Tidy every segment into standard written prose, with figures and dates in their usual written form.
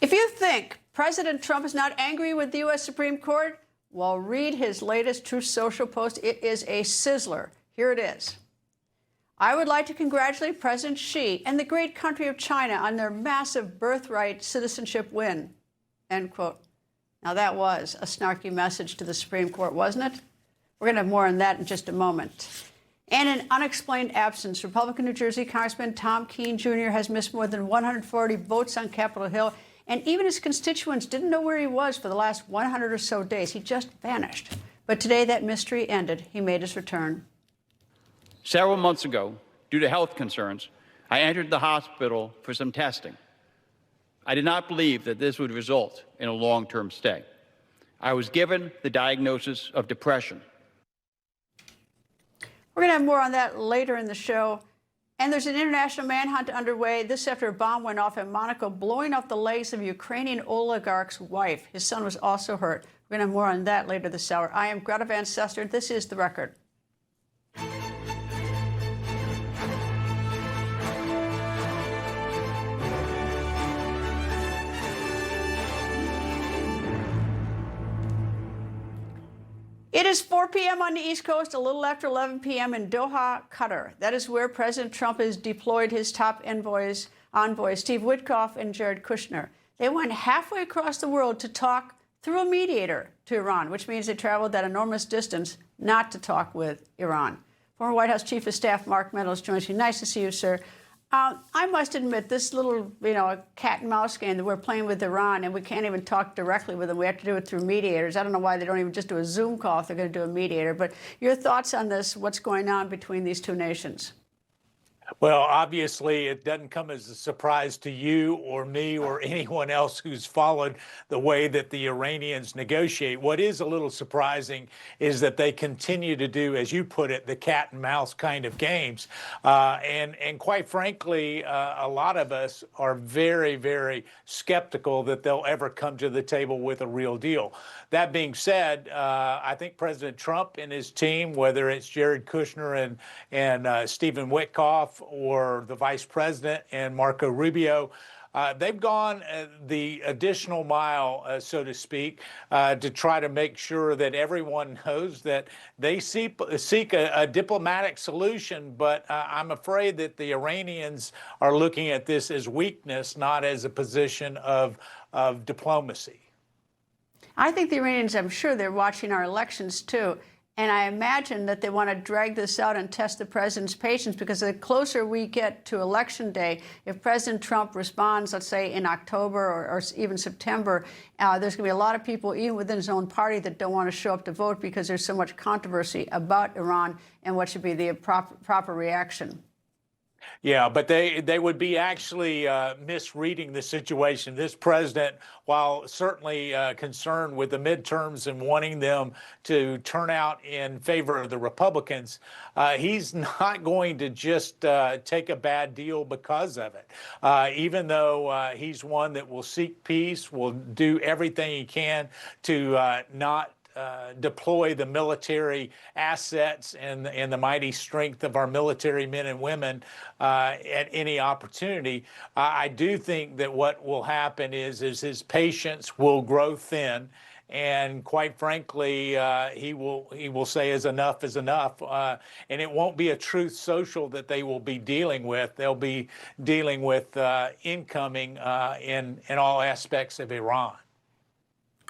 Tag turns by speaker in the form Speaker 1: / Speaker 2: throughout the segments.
Speaker 1: If you think President Trump is not angry with the U.S. Supreme Court, well, read his latest Truth Social post. It is a sizzler. Here it is. I would like to congratulate President Xi and the great country of China on their massive birthright citizenship win. End quote. Now, that was a snarky message to the Supreme Court, wasn't it? We're going to have more on that in just a moment. And in unexplained absence, Republican New Jersey Congressman Tom Keene Jr. has missed more than 140 votes on Capitol Hill, and even his constituents didn't know where he was for the last 100 or so days. He just vanished. But today that mystery ended. He made his return.
Speaker 2: Several months ago, due to health concerns, I entered the hospital for some testing. I did not believe that this would result in a long-term stay. I was given the diagnosis of depression.
Speaker 1: We're going to have more on that later in the show. And there's an international manhunt underway. This after a bomb went off in Monaco, blowing off the legs of a Ukrainian oligarch's wife. His son was also hurt. We're going to have more on that later this hour. I am Greta Van Susteren. This is The Record. It is 4 p.m. on the East Coast, a little after 11 p.m. in Doha, Qatar. That is where President Trump has deployed his top envoys, Steve Witkoff and Jared Kushner. They went halfway across the world to talk through a mediator to Iran, which means they traveled that enormous distance not to talk with Iran. Former White House Chief of Staff Mark Meadows joins me. Nice to see you, sir. I must admit, this little, cat and mouse game that we're playing with Iran, and we can't even talk directly with them. We have to do it through mediators. I don't know why they don't even just do a Zoom call if they're going to do a mediator. But your thoughts on this, what's going on between these two nations?
Speaker 3: Well, obviously, it doesn't come as a surprise to you or me or anyone else who's followed the way that the Iranians negotiate. What is a little surprising is that they continue to do, as you put it, the cat and mouse kind of games. And quite frankly, a lot of us are very, very skeptical that they'll ever come to the table with a real deal. That being said, I think President Trump and his team, whether it's Jared Kushner and Stephen Witkoff, or the vice president and Marco Rubio, they've gone the additional mile, so to speak, to try to make sure that everyone knows that they seek a diplomatic solution. But I'm afraid that the Iranians are looking at this as weakness, not as a position of diplomacy.
Speaker 1: I think the Iranians, I'm sure they're watching our elections, too. And I imagine that they want to drag this out and test the president's patience, because the closer we get to Election Day, if President Trump responds, let's say, in October or even September, there's going to be a lot of people, even within his own party, that don't want to show up to vote because there's so much controversy about Iran and what should be the proper reaction.
Speaker 3: Yeah, but they would be actually misreading the situation. This president, while certainly concerned with the midterms and wanting them to turn out in favor of the Republicans, he's not going to just take a bad deal because of it. Even though he's one that will seek peace, will do everything he can to not deploy the military assets and the mighty strength of our military men and women at any opportunity. I do think that what will happen is his patience will grow thin, and quite frankly, he will say enough is enough, and it won't be a truth social that they will be dealing with. They'll be dealing with incoming in all aspects of Iran.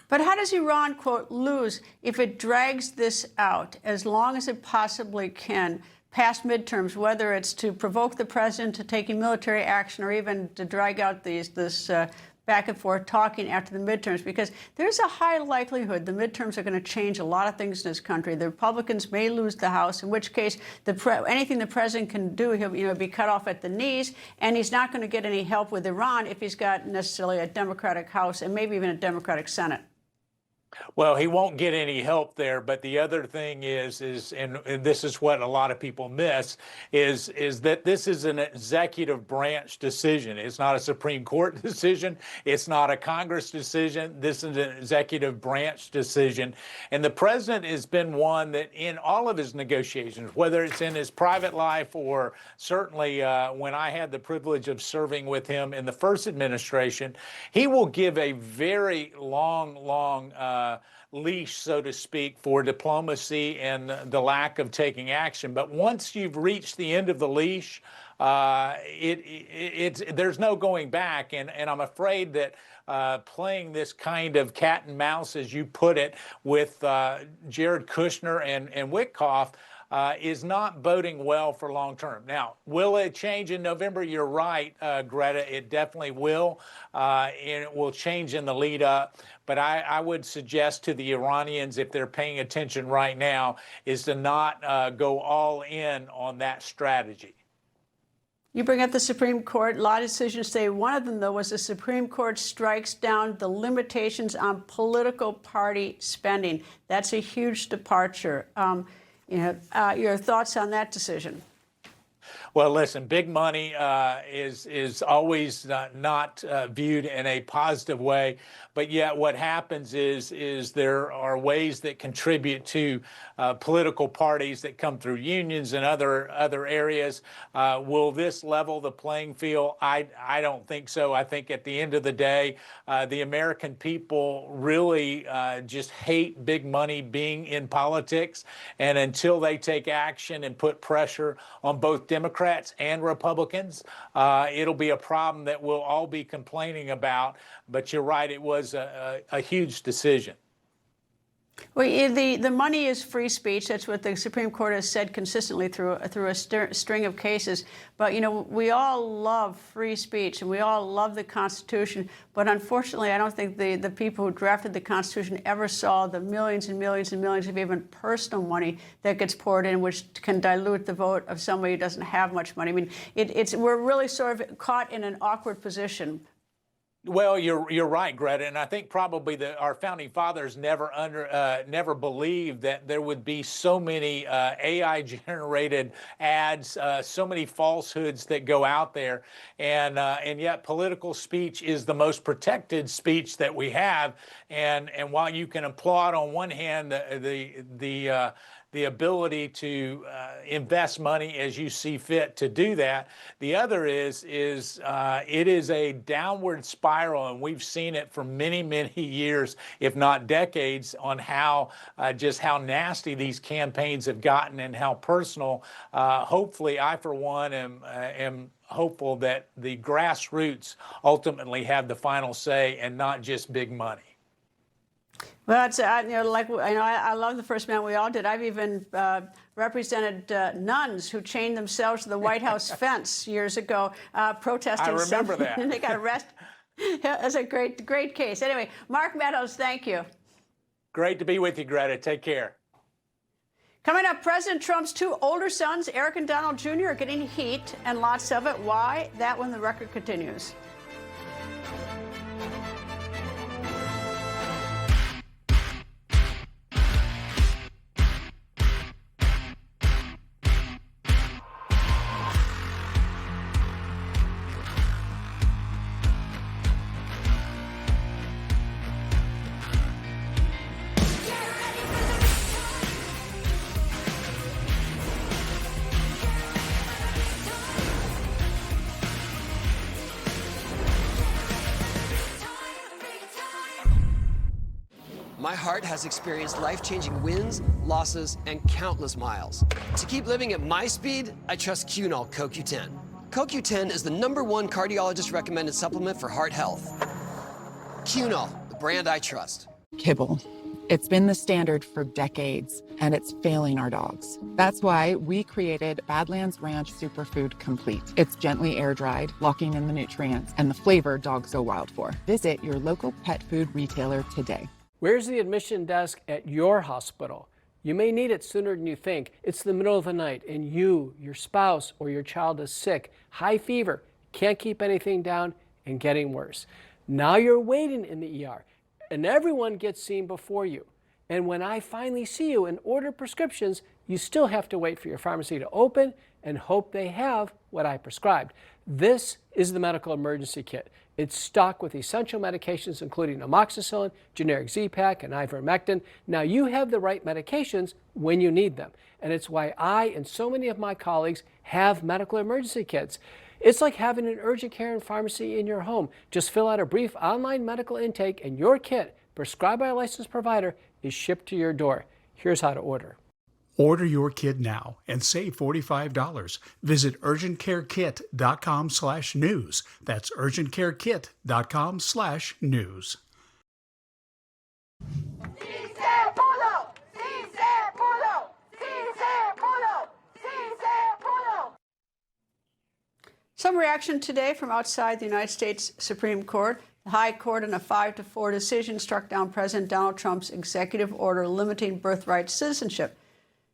Speaker 1: But how does Iran, quote, lose if it drags this out as long as it possibly can past midterms, whether it's to provoke the president to taking military action or even to drag out this back and forth talking after the midterms? Because there's a high likelihood the midterms are going to change a lot of things in this country. The Republicans may lose the House, in which case anything the president can do, he'll be cut off at the knees, and he's not going to get any help with Iran if he's got necessarily a Democratic House and maybe even a Democratic Senate.
Speaker 3: Well, he won't get any help there. But the other thing is and this is what a lot of people miss, is that this is an executive branch decision. It's not a Supreme Court decision. It's not a Congress decision. This is an executive branch decision. And the president has been one that in all of his negotiations, whether it's in his private life or certainly when I had the privilege of serving with him in the first administration, he will give a very long leash, so to speak, for diplomacy and the lack of taking action. But once you've reached the end of the leash, there's no going back. And I'm afraid that playing this kind of cat and mouse, as you put it, with Jared Kushner and Witkoff, is not boding well for long term. Now, will it change in November? You're right, Greta, it definitely will, and it will change in the lead up. But I would suggest to the Iranians, if they're paying attention right now, is to not go all in on that strategy.
Speaker 1: You bring up the Supreme Court. A lot of decisions say one of them, though, was the Supreme Court strikes down the limitations on political party spending. That's a huge departure. Your thoughts on that decision?
Speaker 3: Well, listen, big money is always not viewed in a positive way, but yet what happens is there are ways that contribute to political parties that come through unions and other areas. Will this level the playing field? I don't think so. I think at the end of the day, the American people really just hate big money being in politics, and until they take action and put pressure on both Democrats and Republicans, it'll be a problem that we'll all be complaining about. But you're right, it was a huge decision.
Speaker 1: Well, the money is free speech. That's what the Supreme Court has said consistently through a string of cases. But, we all love free speech and we all love the Constitution. But unfortunately, I don't think the people who drafted the Constitution ever saw the millions and millions and millions of even personal money that gets poured in, which can dilute the vote of somebody who doesn't have much money. I mean, we're really sort of caught in an awkward position.
Speaker 3: Well, you're right, Greta, and I think probably our founding fathers never believed that there would be so many AI-generated ads, so many falsehoods that go out there, and yet political speech is the most protected speech that we have. And while you can applaud on one hand the ability to invest money as you see fit to do that, the other is it is a downward spiral, and we've seen it for many, many years, if not decades, on how nasty these campaigns have gotten and how personal. Hopefully, I for one am hopeful that the grassroots ultimately have the final say and not just big money.
Speaker 1: Well, it's, I love the First Amendment. We all did. I've even represented nuns who chained themselves to the White House fence years ago, protesting.
Speaker 3: I remember that.
Speaker 1: And they got arrested. That's a great case. Anyway, Mark Meadows, thank you.
Speaker 3: Great to be with you, Greta. Take care.
Speaker 1: Coming up, President Trump's two older sons, Eric and Donald Jr., are getting heat, and lots of it. Why? That when the record continues.
Speaker 4: My heart has experienced life-changing wins, losses, and countless miles. To keep living at my speed, I trust Qunol CoQ10. CoQ10 is the #1 cardiologist-recommended supplement for heart health. Qunol, the brand I trust.
Speaker 5: Kibble. It's been the standard for decades, and it's failing our dogs. That's why we created Badlands Ranch Superfood Complete. It's gently air-dried, locking in the nutrients and the flavor dogs go wild for. Visit your local pet food retailer today.
Speaker 6: Where's the admission desk at your hospital? You may need it sooner than you think. It's the middle of the night and you, your spouse, or your child is sick, high fever, can't keep anything down, and getting worse. Now you're waiting in the ER. and everyone gets seen before you. And when I finally see you and order prescriptions, you still have to wait for your pharmacy to open and hope they have what I prescribed. This is the medical emergency kit. It's stocked with essential medications, including amoxicillin, generic Z-Pak, and ivermectin. Now you have the right medications when you need them. And it's why I and so many of my colleagues have medical emergency kits. It's like having an urgent care and pharmacy in your home. Just fill out a brief online medical intake and your kit, prescribed by a licensed provider, is shipped to your door. Here's how to order.
Speaker 7: Order your kit now and save $45. Visit urgentcarekit.com/news. That's urgentcarekit.com/news.
Speaker 1: Some reaction today from outside the United States Supreme Court. The High Court, in a 5-4 decision, struck down President Donald Trump's executive order limiting birthright citizenship.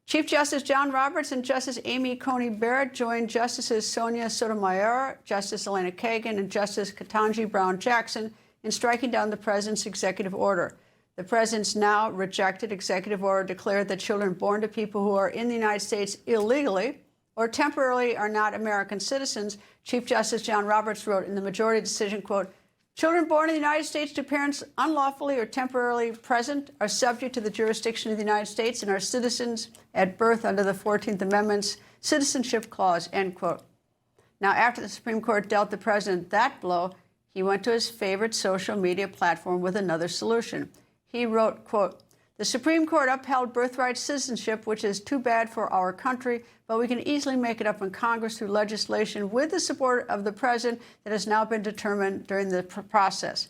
Speaker 1: Chief Justice John Roberts and Justice Amy Coney Barrett joined Justices Sonia Sotomayor, Justice Elena Kagan, and Justice Ketanji Brown Jackson in striking down the president's executive order. The president's now rejected executive order declared that children born to people who are in the United States illegally or temporarily are not American citizens. Chief Justice John Roberts wrote in the majority decision, quote, "Children born in the United States to parents unlawfully or temporarily present are subject to the jurisdiction of the United States and are citizens at birth under the 14th Amendment's Citizenship Clause," end quote. Now, after the Supreme Court dealt the president that blow, he went to his favorite social media platform with another solution. He wrote, quote, "The Supreme Court upheld birthright citizenship, which is too bad for our country, but we can easily make it up in Congress through legislation with the support of the president that has now been determined during the process.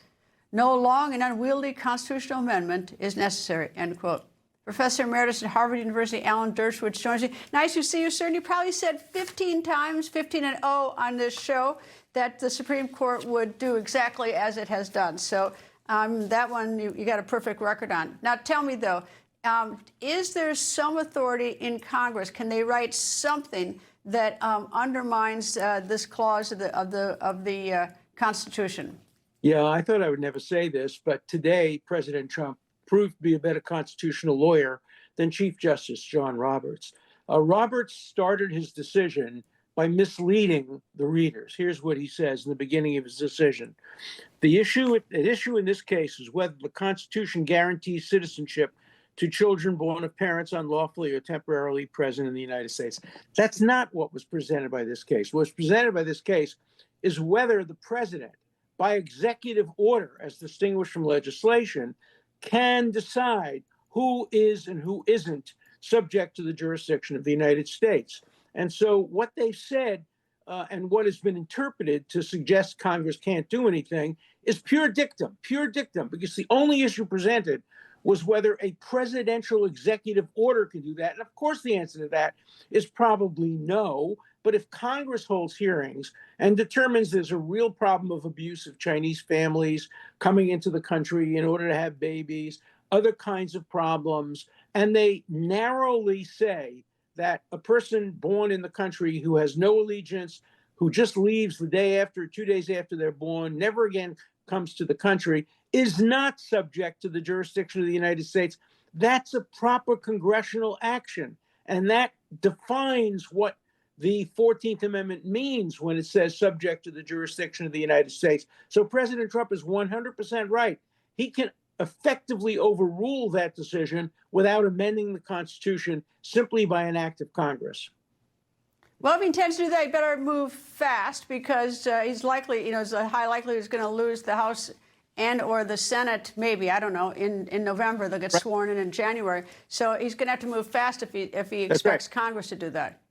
Speaker 1: No long and unwieldy constitutional amendment is necessary," end quote. Professor Emeritus at Harvard University, Alan Dershowitz, joins me. Nice to see you, sir. And you probably said 15 times, 15 and 0 on this show, that the Supreme Court would do exactly as it has done. So that one you got a perfect record on. Now tell me, though, is there some authority in Congress? Can they write something that undermines this clause of the Constitution?
Speaker 8: Yeah, I thought I would never say this, but today President Trump proved to be a better constitutional lawyer than Chief Justice John Roberts. Roberts started his decision by misleading the readers. Here's what he says in the beginning of his decision. The issue at issue in this case is whether the Constitution guarantees citizenship to children born of parents unlawfully or temporarily present in the United States. That's not what was presented by this case. What was presented by this case is whether the president, by executive order, as distinguished from legislation, can decide who is and who isn't subject to the jurisdiction of the United States. And so what they've said and what has been interpreted to suggest Congress can't do anything is pure dictum, because the only issue presented was whether a presidential executive order can do that. And of course, the answer to that is probably no. But if Congress holds hearings and determines there's a real problem of abuse of Chinese families coming into the country in order to have babies, other kinds of problems, and they narrowly say that a person born in the country who has no allegiance, who just leaves the day after, 2 days after they're born, never again comes to the country, is not subject to the jurisdiction of the United States, that's a proper congressional action. And that defines what the 14th Amendment means when it says subject to the jurisdiction of the United States. So President Trump is 100% right. He can effectively overrule that decision without amending the Constitution simply by an act of Congress.
Speaker 1: Well, if he intends to do that, he better move fast, because he's likely, there's a high likelihood he's going to lose the House and or the Senate, maybe, I don't know, in November. They'll get sworn in January. So he's going to have to move fast if he expects Congress to do that.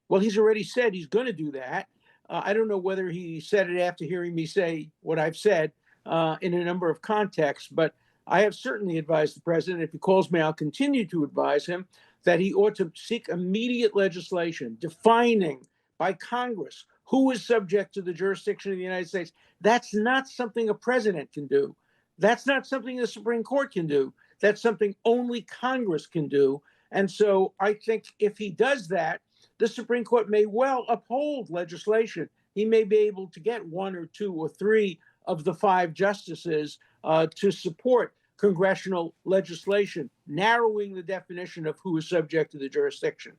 Speaker 8: Well, he's already said he's going to do that. I don't know whether he said it after hearing me say what I've said in a number of contexts, but I have certainly advised the president, if he calls me, I'll continue to advise him that he ought to seek immediate legislation defining by Congress who is subject to the jurisdiction of the United States. That's not something a president can do. That's not something the Supreme Court can do. That's something only Congress can do. And so I think if he does that, the Supreme Court may well uphold legislation. He may be able to get 1 or 2 or 3 of the 5 justices to support congressional legislation, narrowing the definition of who is subject to the jurisdiction.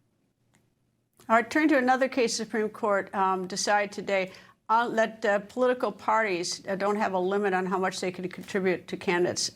Speaker 1: All right, turn to another case the Supreme Court decided today that political parties don't have a limit on how much they can contribute to candidates.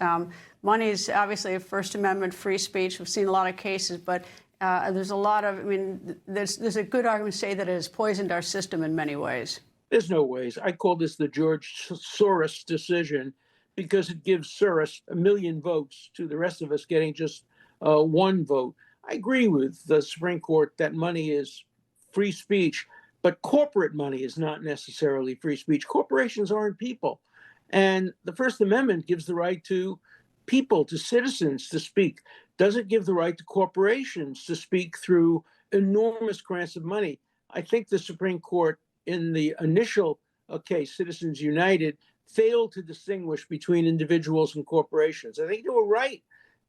Speaker 1: Money is obviously a First Amendment free speech. We've seen a lot of cases, but there's a lot of, I mean, there's a good argument to say that it has poisoned our system in many ways.
Speaker 8: There's no ways. I call this the George Soros decision because it gives Soros 1 million votes to the rest of us getting just 1 vote. I agree with the Supreme Court that money is free speech, but corporate money is not necessarily free speech. Corporations aren't people. And the First Amendment gives the right to people, to citizens to speak. Doesn't give the right to corporations to speak through enormous grants of money. I think the Supreme Court in the initial case, Citizens United, failed to distinguish between individuals and corporations. I think they were right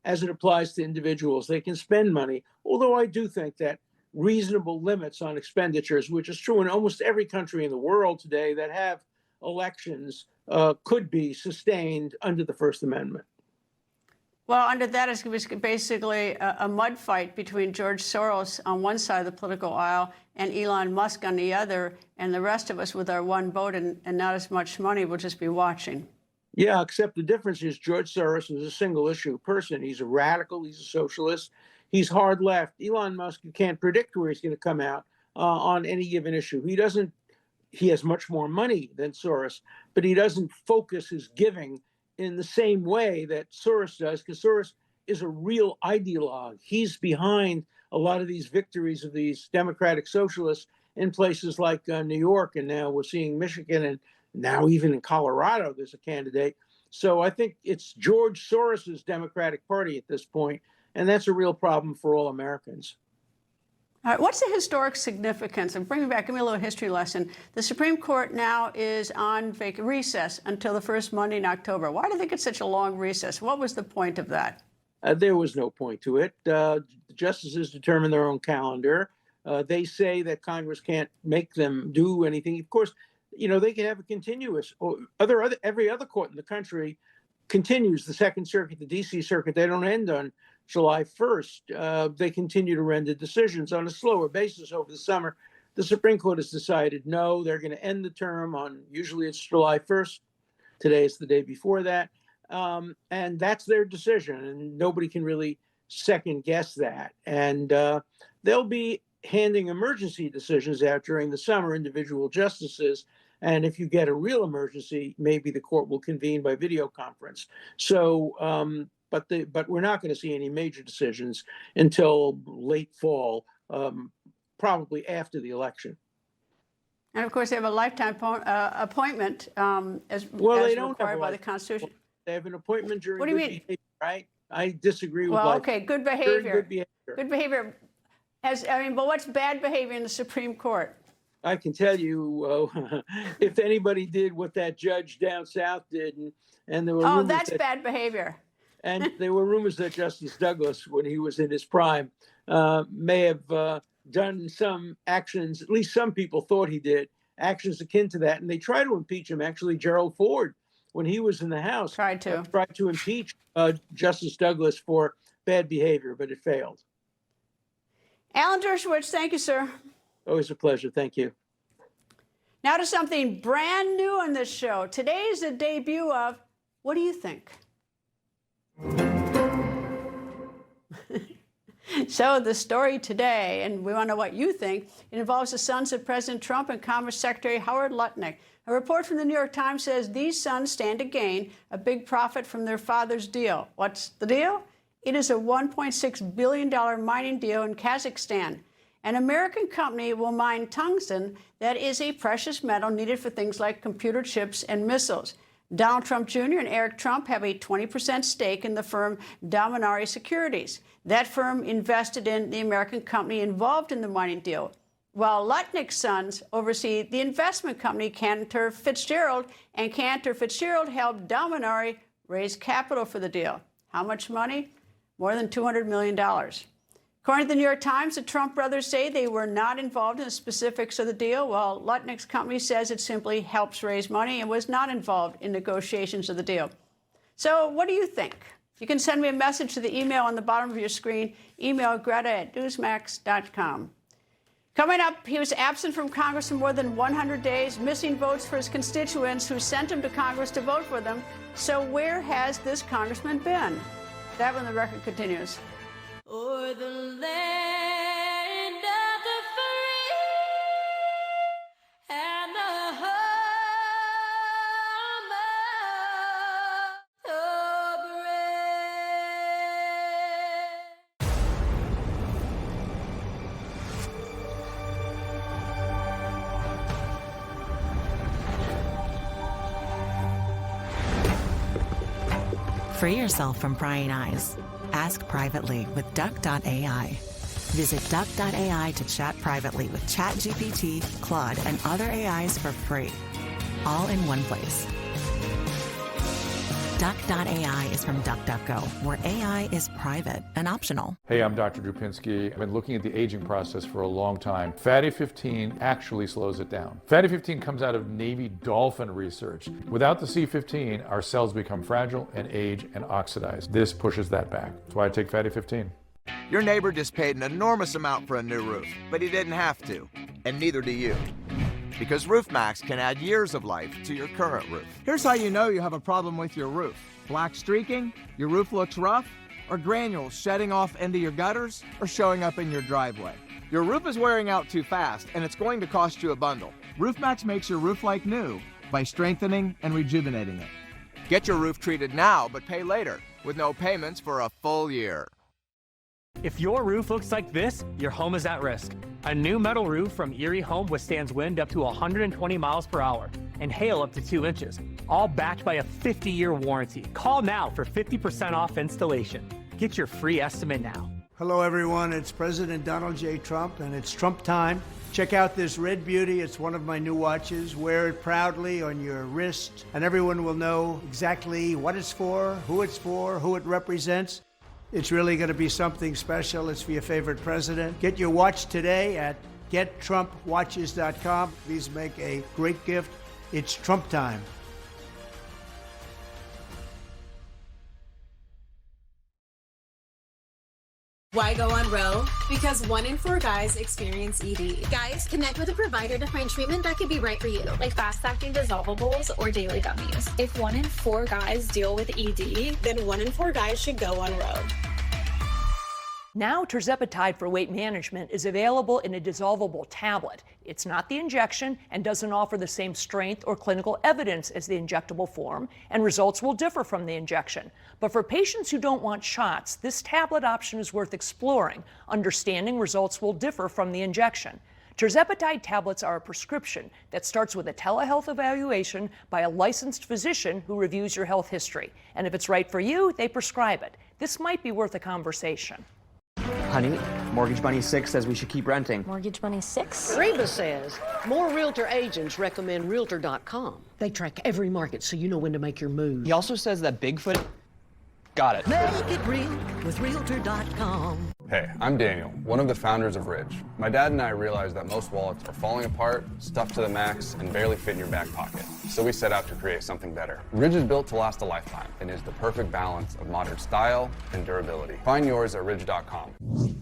Speaker 8: as it applies to individuals. They can spend money, although I do think that reasonable limits on expenditures, which is true in almost every country in the world today that have elections, could be sustained under the First Amendment.
Speaker 1: Well, under that, it was basically a mud fight between George Soros on one side of the political aisle and Elon Musk on the other, and the rest of us with our 1 vote and not as much money will just be watching.
Speaker 8: Yeah, except the difference is George Soros is a single issue person. He's a radical. He's a socialist. He's hard left. Elon Musk, you can't predict where he's going to come out on any given issue. He has much more money than Soros, but he doesn't focus his giving in the same way that Soros does, because Soros is a real ideologue. He's behind a lot of these victories of these democratic socialists in places like New York, and now we're seeing Michigan, and now even in Colorado there's a candidate. So I think it's George Soros's Democratic Party at this point, and that's a real problem for all Americans.
Speaker 1: All right, what's the historic significance? And bring me back, give me a little history lesson. The Supreme Court now is on recess until the first Monday in October. Why do you think it's such a long recess? What was the point of that?
Speaker 8: There was no point to it. The justices determine their own calendar. They say that Congress can't make them do anything. Of course, you know, they can have a continuous, or every other court in the country continues. The Second Circuit, the D.C. Circuit, they don't end on July 1st. They continue to render decisions on a slower basis over the summer. The Supreme Court has decided, no, they're going to end the term on, usually it's July 1st. Today is the day before that. And that's their decision, and nobody can really second guess that. And they'll be handing emergency decisions out during the summer, individual justices. And if you get a real emergency, maybe the court will convene by video conference. So, but we're not going to see any major decisions until late fall, probably after the election.
Speaker 1: And of course, they have a lifetime appointment as
Speaker 8: they don't
Speaker 1: required by the Constitution.
Speaker 8: They have an appointment during
Speaker 1: What do you
Speaker 8: good
Speaker 1: mean?
Speaker 8: behavior, right? I disagree with
Speaker 1: Well,
Speaker 8: life.
Speaker 1: okay, good behavior.
Speaker 8: Good behavior.
Speaker 1: Good behavior. But what's bad behavior in the Supreme Court?
Speaker 8: I can tell you, if anybody did what that judge down south did, and there were rumors
Speaker 1: that's bad behavior.
Speaker 8: And there were rumors that Justice Douglas, when he was in his prime, may have done some actions, at least some people thought he did, actions akin to that. And they tried to impeach him. Actually, Gerald Ford, when he was in the House, tried to impeach Justice Douglas for bad behavior, but it failed.
Speaker 1: Alan Dershowitz, thank you, sir.
Speaker 8: Always a pleasure. Thank you.
Speaker 1: Now to something brand new on this show. Today is the debut of What Do You Think? So the story today, and we want to know what you think, it involves the sons of President Trump and Commerce Secretary Howard Lutnick. A report from the New York Times says these sons stand to gain a big profit from their father's deal. What's the deal? It is a $1.6 billion mining deal in Kazakhstan. An American company will mine tungsten that is a precious metal needed for things like computer chips and missiles. Donald Trump Jr. and Eric Trump have a 20% stake in the firm Dominari Securities. That firm invested in the American company involved in the mining deal, while Lutnick's sons oversee the investment company Cantor Fitzgerald, and Cantor Fitzgerald helped Dominari raise capital for the deal. How much money? More than $200 million. According to the New York Times, the Trump brothers say they were not involved in the specifics of the deal, while Lutnick's company says it simply helps raise money and was not involved in negotiations of the deal. So what do you think? You can send me a message to the email on the bottom of your screen. Email greta@newsmax.com. Coming up, he was absent from Congress for more than 100 days, missing votes for his constituents who sent him to Congress to vote for them. So where has this congressman been? That when the record continues.
Speaker 9: O'er the land of the free and the home of the
Speaker 10: brave. Free yourself from prying eyes. Ask privately with Duck.ai. Visit Duck.ai to chat privately with ChatGPT, Claude, and other AIs for free. All in one place. Duck.ai is from DuckDuckGo, where AI is private and optional.
Speaker 11: Hey, I'm Dr. Drupinski. I've been looking at the aging process for a long time. Fatty 15 actually slows it down. Fatty 15 comes out of Navy dolphin research. Without the C15, our cells become fragile and age and oxidize. This pushes that back. That's why I take Fatty 15.
Speaker 12: Your neighbor just paid an enormous amount for a new roof, but he didn't have to, and neither do you. Because Roofmax can add years of life to your current roof.
Speaker 13: Here's how you know you have a problem with your roof. Black streaking, your roof looks rough, or granules shedding off into your gutters or showing up in your driveway. Your roof is wearing out too fast, and it's going to cost you a bundle. Roofmax makes your roof like new by strengthening and rejuvenating it.
Speaker 12: Get your roof treated now, but pay later, with no payments for a full year.
Speaker 14: If your roof looks like this, your home is at risk. A new metal roof from Erie Home withstands wind up to 120 miles per hour and hail up to 2 inches, all backed by a 50-year warranty. Call now for 50% off installation. Get your free estimate now.
Speaker 15: Hello, everyone. It's President Donald J. Trump, and it's Trump time. Check out this red beauty. It's one of my new watches. Wear it proudly on your wrist, and everyone will know exactly what it's for, who it represents. It's really going to be something special. It's for your favorite president. Get your watch today at gettrumpwatches.com. These make a great gift. It's Trump time.
Speaker 16: Why go on Roe? Because 1 in 4 guys experience ED.
Speaker 17: Guys, connect with a provider to find treatment that could be right for you, like fast-acting dissolvables or daily gummies.
Speaker 16: If 1 in 4 guys deal with ED, then 1 in 4 guys should go on Roe.
Speaker 18: Now, tirzepatide for weight management is available in a dissolvable tablet. It's not the injection and doesn't offer the same strength or clinical evidence as the injectable form, and results will differ from the injection. But for patients who don't want shots, this tablet option is worth exploring, understanding results will differ from the injection. Tirzepatide tablets are a prescription that starts with a telehealth evaluation by a licensed physician who reviews your health history. And if it's right for you, they prescribe it. This might be worth a conversation.
Speaker 19: Honey, Mortgage Bunny 6 says we should keep renting.
Speaker 20: Mortgage Bunny 6?
Speaker 21: Reba says more realtor agents recommend Realtor.com. They track every market so you know when to make your move.
Speaker 19: He also says that Bigfoot... Got it.
Speaker 21: Make it real with Realtor.com.
Speaker 22: Hey, I'm Daniel, one of the founders of Ridge. My dad and I realized that most wallets are falling apart, stuffed to the max, and barely fit in your back pocket. So we set out to create something better. Ridge is built to last a lifetime and is the perfect balance of modern style and durability. Find yours at ridge.com.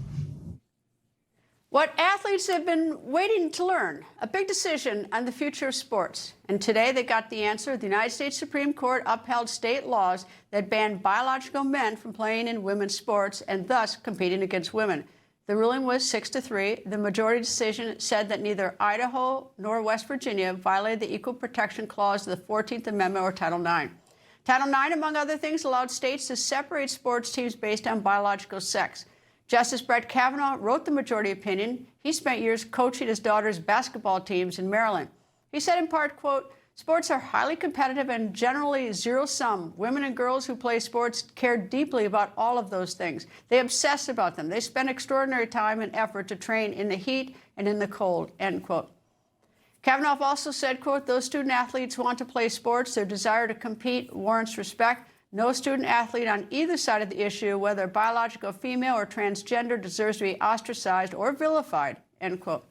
Speaker 1: What athletes have been waiting to learn, a big decision on the future of sports. And today they got the answer. The United States Supreme Court upheld state laws that ban biological men from playing in women's sports and thus competing against women. The ruling was 6-3. The majority decision said that neither Idaho nor West Virginia violated the Equal Protection Clause of the 14th Amendment or Title IX. Title IX, among other things, allowed states to separate sports teams based on biological sex. Justice Brett Kavanaugh wrote the majority opinion. He spent years coaching his daughter's basketball teams in Maryland. He said in part, quote, sports are highly competitive and generally zero-sum. Women and girls who play sports care deeply about all of those things. They obsess about them. They spend extraordinary time and effort to train in the heat and in the cold, end quote. Kavanaugh also said, quote, those student athletes who want to play sports, their desire to compete warrants respect. No student athlete on either side of the issue, whether biological female or transgender, deserves to be ostracized or vilified, end quote.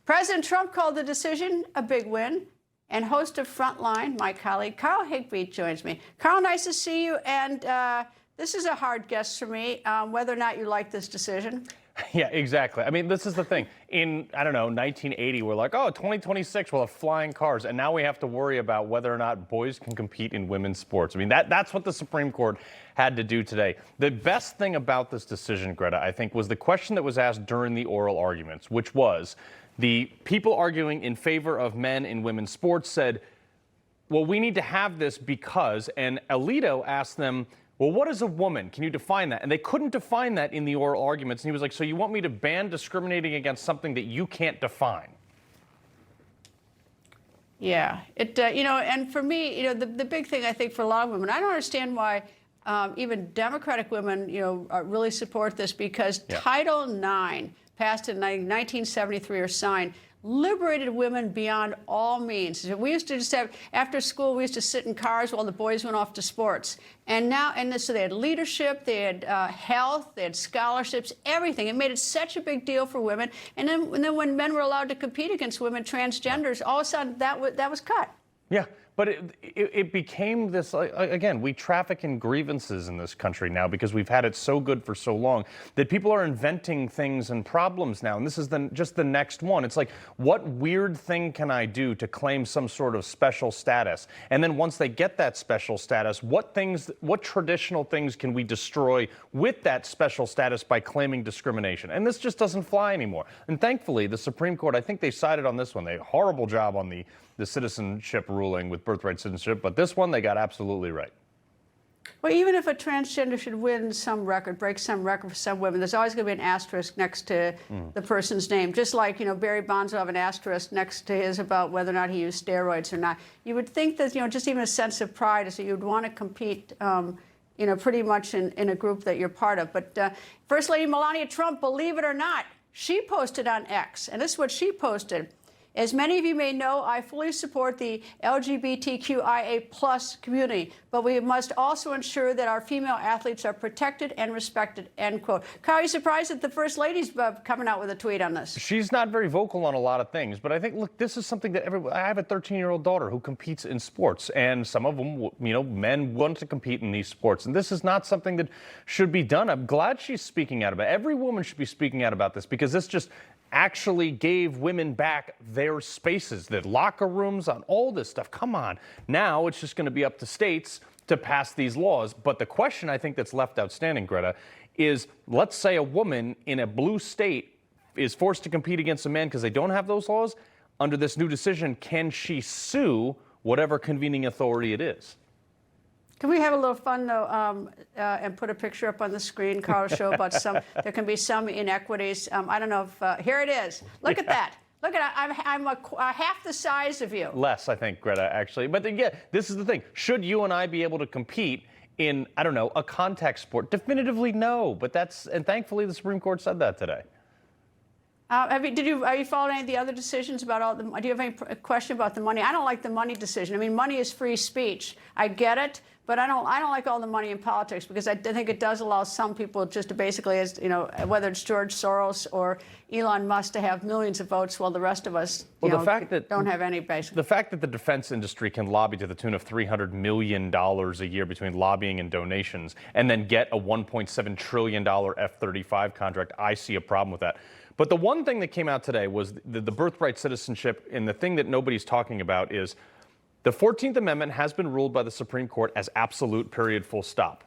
Speaker 1: President Trump called the decision a big win, and host of Frontline, my colleague Carl Higbie, joins me. Carl, nice to see you. And this is a hard guess for me, whether or not you like this decision.
Speaker 2: Yeah, exactly. I mean, this is the thing. In, I don't know, 1980, we're like, oh, 2026, we'll have flying cars. And now we have to worry about whether or not boys can compete in women's sports. I mean, that's what the Supreme Court had to do today. The best thing about this decision, Greta, I think, was the question that was asked during the oral arguments, which was the people arguing in favor of men in women's sports said, well, we need to have this because, and Alito asked them, well, what is a woman? Can you define that? And they couldn't define that in the oral arguments. And he was like, so you want me to ban discriminating against something that you can't define?
Speaker 1: Yeah, and for me, the big thing I think for a lot of women, I don't understand why even Democratic women, really support this because Title IX, passed in 1973 or signed, liberated women beyond all means. We used to just have, after school, we used to sit in cars while the boys went off to sports. And now, so they had leadership, they had health, they had scholarships, everything. It made it such a big deal for women. And then when men were allowed to compete against women, transgenders, all of a sudden that was cut.
Speaker 2: Yeah. But it became this, again, we traffic in grievances in this country now because we've had it so good for so long that people are inventing things and problems now. And this is just the next one. It's like, what weird thing can I do to claim some sort of special status? And then once they get that special status, what traditional things can we destroy with that special status by claiming discrimination? And this just doesn't fly anymore. And thankfully, the Supreme Court, I think they sided on this one. They did a horrible job on the citizenship ruling with birthright citizenship, but this one they got absolutely right.
Speaker 1: Well, even if a transgender should win some record, break some record for some women, there's always going to be an asterisk next to the person's name. Just like, Barry Bonds will have an asterisk next to his about whether or not he used steroids or not. You would think that, just even a sense of pride is that you'd want to compete, pretty much in a group that you're part of. But First Lady Melania Trump, believe it or not, she posted on X, and this is what she posted. As many of you may know, I fully support the LGBTQIA+ community, but we must also ensure that our female athletes are protected and respected, end quote. Kyle, are you surprised that the First Lady's coming out with a tweet on this?
Speaker 2: She's not very vocal on a lot of things, but I think, look, this is something that I have a 13-year-old daughter who competes in sports, and some of them, men want to compete in these sports, and this is not something that should be done. I'm glad she's speaking out about it. Every woman should be speaking out about this because this just actually gave women back their spaces, their locker rooms, on all this stuff. Come on. Now it's just going to be up to states to pass these laws. But the question I think that's left outstanding, Greta, is let's say a woman in a blue state is forced to compete against a man because they don't have those laws. Under this new decision, can she sue whatever convening authority it is?
Speaker 1: Can we have a little fun, though, and put a picture up on the screen, Carl, show about there can be some inequities. I don't know if, here it is. Look at that. Look at that. I'm half the size of you.
Speaker 2: Less, I think, Greta, actually. But yeah, this is the thing. Should you and I be able to compete in, I don't know, a contact sport? Definitively no. But and thankfully the Supreme Court said that today.
Speaker 1: Are you following any of the other decisions about do you have any question about the money? I don't like the money decision. I mean, money is free speech. I get it, but I don't like all the money in politics because I think it does allow some people just to basically, whether it's George Soros or Elon Musk, to have millions of votes while the rest of us don't have any basic.
Speaker 2: The fact that the defense industry can lobby to the tune of $300 million a year between lobbying and donations and then get a $1.7 trillion F-35 contract, I see a problem with that. But the one thing that came out today was the birthright citizenship, and the thing that nobody's talking about is the 14th Amendment has been ruled by the Supreme Court as absolute, period, full stop.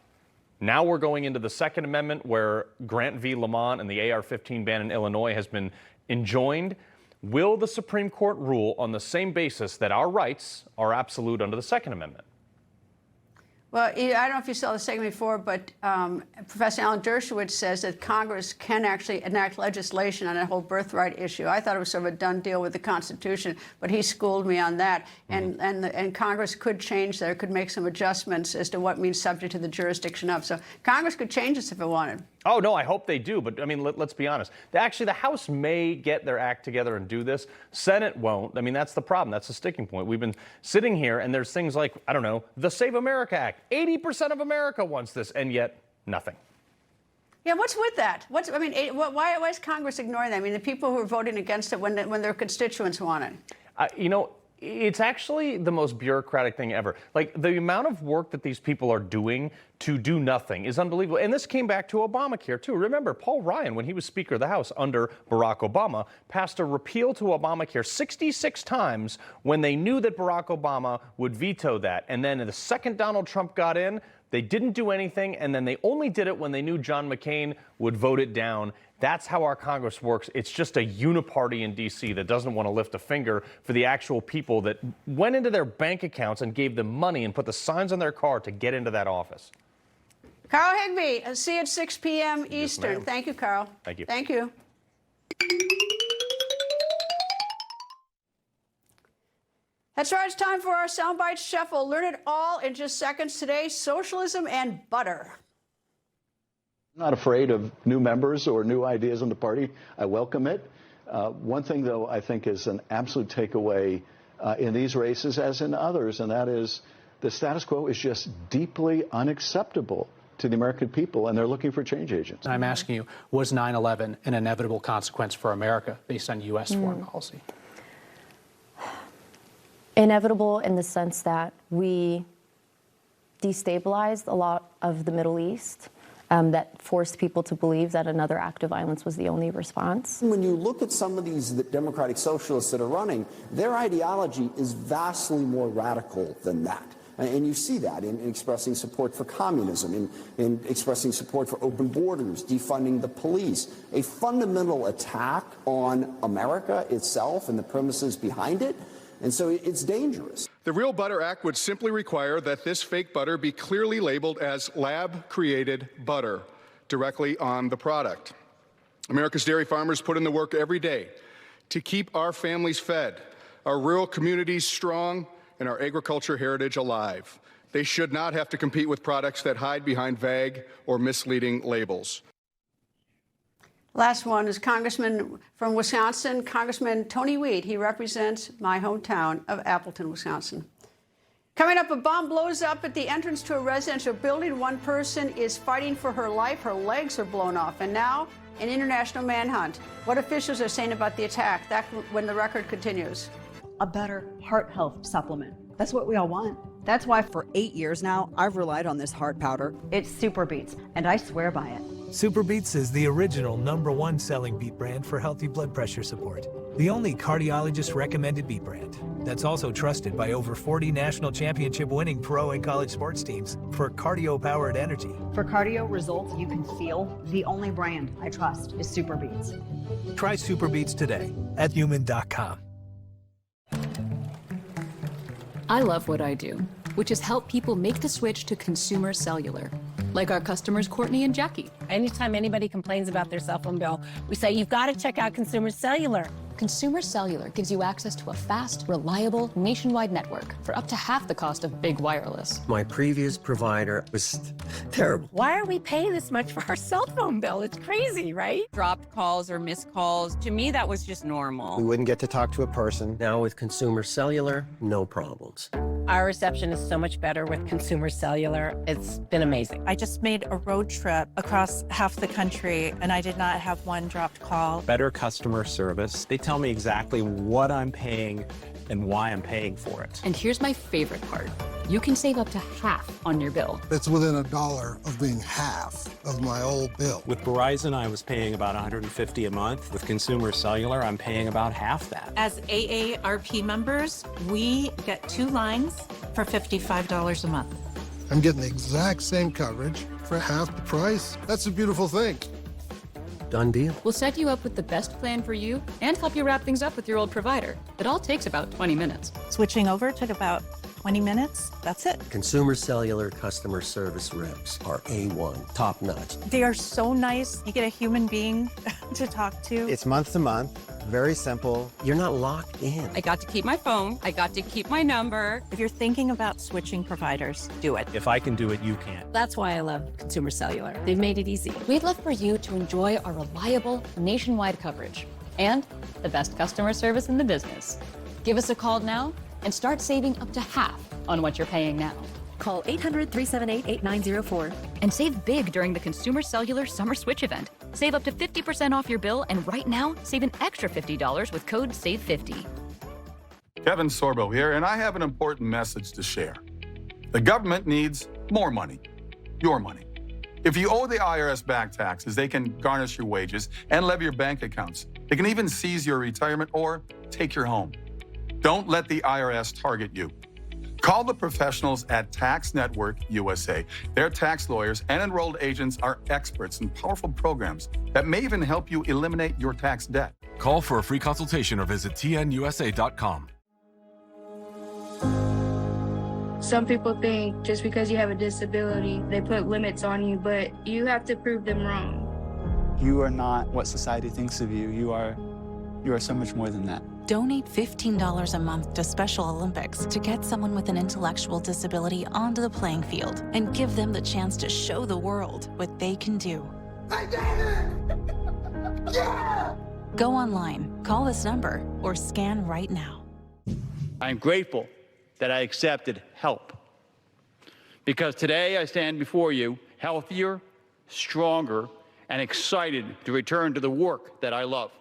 Speaker 2: Now we're going into the Second Amendment where Grant v. Lamont and the AR-15 ban in Illinois has been enjoined. Will the Supreme Court rule on the same basis that our rights are absolute under the Second Amendment?
Speaker 1: Well, I don't know if you saw the segment before, but Professor Alan Dershowitz says that Congress can actually enact legislation on that whole birthright issue. I thought it was sort of a done deal with the Constitution, but he schooled me on that. And Congress could change that, could make some adjustments as to what means subject to the jurisdiction of. So Congress could change this if it wanted.
Speaker 2: Oh, no, I hope they do. But, I mean, let's be honest. Actually, the House may get their act together and do this. Senate won't. I mean, that's the problem. That's the sticking point. We've been sitting here, and there's things like, I don't know, the Save America Act. 80% of America wants this, and yet nothing.
Speaker 1: Yeah, what's with that? Why is Congress ignoring that? I mean, the people who are voting against it when their constituents want it.
Speaker 2: It's actually the most bureaucratic thing ever. Like, the amount of work that these people are doing to do nothing is unbelievable. And this came back to Obamacare, too. Remember, Paul Ryan, when he was Speaker of the House under Barack Obama, passed a repeal to Obamacare 66 times when they knew that Barack Obama would veto that. And then the second Donald Trump got in, they didn't do anything, and then they only did it when they knew John McCain would vote it down. That's how our Congress works. It's just a uniparty in D.C. that doesn't want to lift a finger for the actual people that went into their bank accounts and gave them money and put the signs on their car to get into that office.
Speaker 1: Carl Higbie, see you at 6 p.m. Eastern.
Speaker 2: ma'am.
Speaker 1: Thank you, Carl.
Speaker 2: Thank you.
Speaker 1: Thank you. That's right, it's time for our Soundbite Shuffle. Learn it all in just seconds today. Socialism and butter.
Speaker 3: I'm not afraid of new members or new ideas in the party. I welcome it. One thing, though, I think is an absolute takeaway in these races, as in others, and that is the status quo is just deeply unacceptable to the American people, and they're looking for change agents.
Speaker 20: I'm asking you, was 9/11 an inevitable consequence for America based on U.S. foreign policy?
Speaker 23: Inevitable in the sense that we destabilized a lot of the Middle East, that forced people to believe that another act of violence was the only response.
Speaker 24: When you look at some of these democratic socialists that are running, their ideology is vastly more radical than that. And you see that in expressing support for communism, in expressing support for open borders, defunding the police, a fundamental attack on America itself and the premises behind it. And so it's dangerous.
Speaker 25: The Real Butter Act would simply require that this fake butter be clearly labeled as lab-created butter directly on the product. America's dairy farmers put in the work every day to keep our families fed, our rural communities strong, and our agriculture heritage alive. They should not have to compete with products that hide behind vague or misleading labels.
Speaker 1: Last one is Congressman from Wisconsin, Congressman Tony Weed. He represents my hometown of Appleton, Wisconsin. Coming up, a bomb blows up at the entrance to a residential building. One person is fighting for her life. Her legs are blown off. And now, an international manhunt. What officials are saying about the attack? That when the record continues.
Speaker 26: A better heart health supplement. That's what we all want. That's why for 8 years now, I've relied on this heart powder. It's Super Beets, and I swear by it.
Speaker 27: Super Beets is the original #1 selling beet brand for healthy blood pressure support. The only cardiologist-recommended beet brand that's also trusted by over 40 national championship-winning pro and college sports teams for cardio-powered energy.
Speaker 26: For cardio results you can feel, the only brand I trust is Super Beets.
Speaker 27: Try Super Beets today at human.com.
Speaker 28: I love what I do, which is help people make the switch to consumer cellular, like our customers Courtney and Jackie.
Speaker 29: Anytime anybody complains about their cell phone bill, we say, you've got to check out Consumer Cellular.
Speaker 28: Consumer Cellular gives you access to a fast, reliable, nationwide network for up to half the cost of big wireless.
Speaker 30: My previous provider was terrible.
Speaker 29: Why are we paying this much for our cell phone bill? It's crazy, right?
Speaker 31: Dropped calls or missed calls. To me, that was just normal.
Speaker 30: We wouldn't get to talk to a person. Now with Consumer Cellular, no problems.
Speaker 29: Our reception is so much better with Consumer Cellular. It's been amazing.
Speaker 32: I just made a road trip across half the country, and I did not have one dropped call.
Speaker 33: Better customer service. They tell me exactly what I'm paying and why I'm paying for it.
Speaker 28: And here's my favorite part. You can save up to half on your bill.
Speaker 34: It's within $1 of being half of my old bill.
Speaker 33: With Verizon, I was paying about $150 a month. With Consumer Cellular, I'm paying about half that.
Speaker 32: As AARP members, we get 2 lines for $55 a month.
Speaker 34: I'm getting the exact same coverage for half the price. That's a beautiful thing.
Speaker 30: Done deal.
Speaker 28: We'll set you up with the best plan for you and help you wrap things up with your old provider. It all takes about 20 minutes.
Speaker 32: Switching over took about 20 minutes. That's it.
Speaker 30: Consumer Cellular customer service reps are A1, top notch.
Speaker 32: They are so nice. You get a human being to talk to.
Speaker 30: It's month to month, very simple. You're not locked in.
Speaker 31: I got to keep my phone. I got to keep my number.
Speaker 32: If you're thinking about switching providers, do it.
Speaker 33: If I can do it, you can.
Speaker 29: That's why I love Consumer Cellular. They've made it easy.
Speaker 28: We'd love for you to enjoy our reliable nationwide coverage and the best customer service in the business. Give us a call now and start saving up to half on what you're paying now.
Speaker 35: Call 800-378-8904.
Speaker 28: And save big during the Consumer Cellular Summer Switch event. Save up to 50% off your bill, and right now, save an extra $50 with code SAVE50.
Speaker 25: Kevin Sorbo here, and I have an important message to share. The government needs more money, your money. If you owe the IRS back taxes, they can garnish your wages and levy your bank accounts. They can even seize your retirement or take your home. Don't let the IRS target you. Call the professionals at Tax Network USA. Their tax lawyers and enrolled agents are experts in powerful programs that may even help you eliminate your tax debt.
Speaker 4: Call for a free consultation or visit tnusa.com.
Speaker 5: Some people think just because you have a disability, they put limits on you, but you have to prove them wrong.
Speaker 6: You are not what society thinks of you. You are so much more than that.
Speaker 7: Donate $15 a month to Special Olympics to get someone with an intellectual disability onto the playing field and give them the chance to show the world what they can do.
Speaker 8: I did it! Yeah!
Speaker 7: Go online, call this number, or scan right now.
Speaker 9: I'm grateful that I accepted help, because today I stand before you healthier, stronger, and excited to return to the work that I love.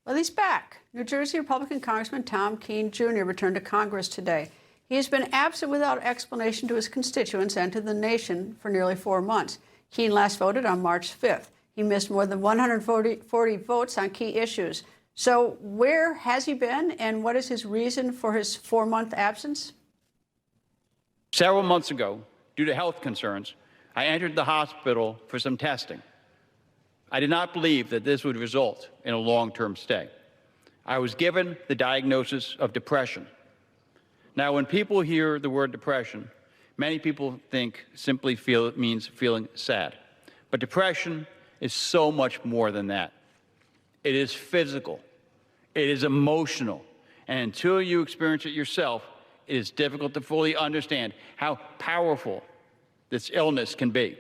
Speaker 1: Well, he's back. New Jersey Republican Congressman Tom Keene Jr. returned to Congress today. He has been absent without explanation to his constituents and to the nation for nearly 4 months. Keene last voted on March 5th. He missed more than 140 votes on key issues. So where has he been, and what is his reason for his 4-month absence?
Speaker 9: Several months ago, due to health concerns, I entered the hospital for some testing. I did not believe that this would result in a long-term stay. I was given the diagnosis of depression. Now, when people hear the word depression, many people simply feel it means feeling sad. But depression is so much more than that. It is physical. It is emotional. And until you experience it yourself, it is difficult to fully understand how powerful this illness can be.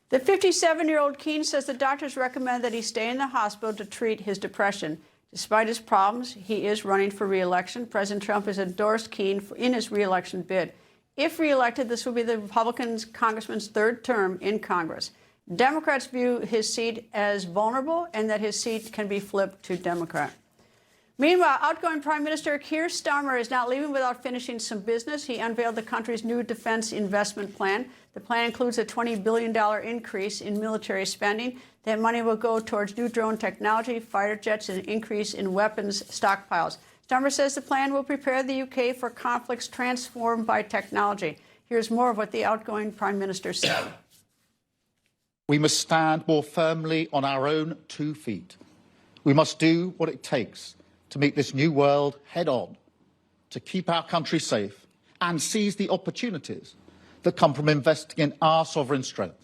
Speaker 1: The 57-year-old Keene says the doctors recommend that he stay in the hospital to treat his depression. Despite his problems, he is running for re-election. President Trump has endorsed Keene in his re-election bid. If re-elected, this will be the Republican congressman's 3rd term in Congress. Democrats view his seat as vulnerable and that his seat can be flipped to Democrat. Meanwhile, outgoing Prime Minister Keir Starmer is not leaving without finishing some business. He unveiled the country's new defense investment plan. The plan includes a $20 billion increase in military spending. That money will go towards new drone technology, fighter jets, and an increase in weapons stockpiles. Starmer says the plan will prepare the UK for conflicts transformed by technology. Here's more of what the outgoing Prime Minister said.
Speaker 10: We must stand more firmly on our own 2 feet. We must do what it takes to meet this new world head-on, to keep our country safe and seize the opportunities that come from investing in our sovereign strength.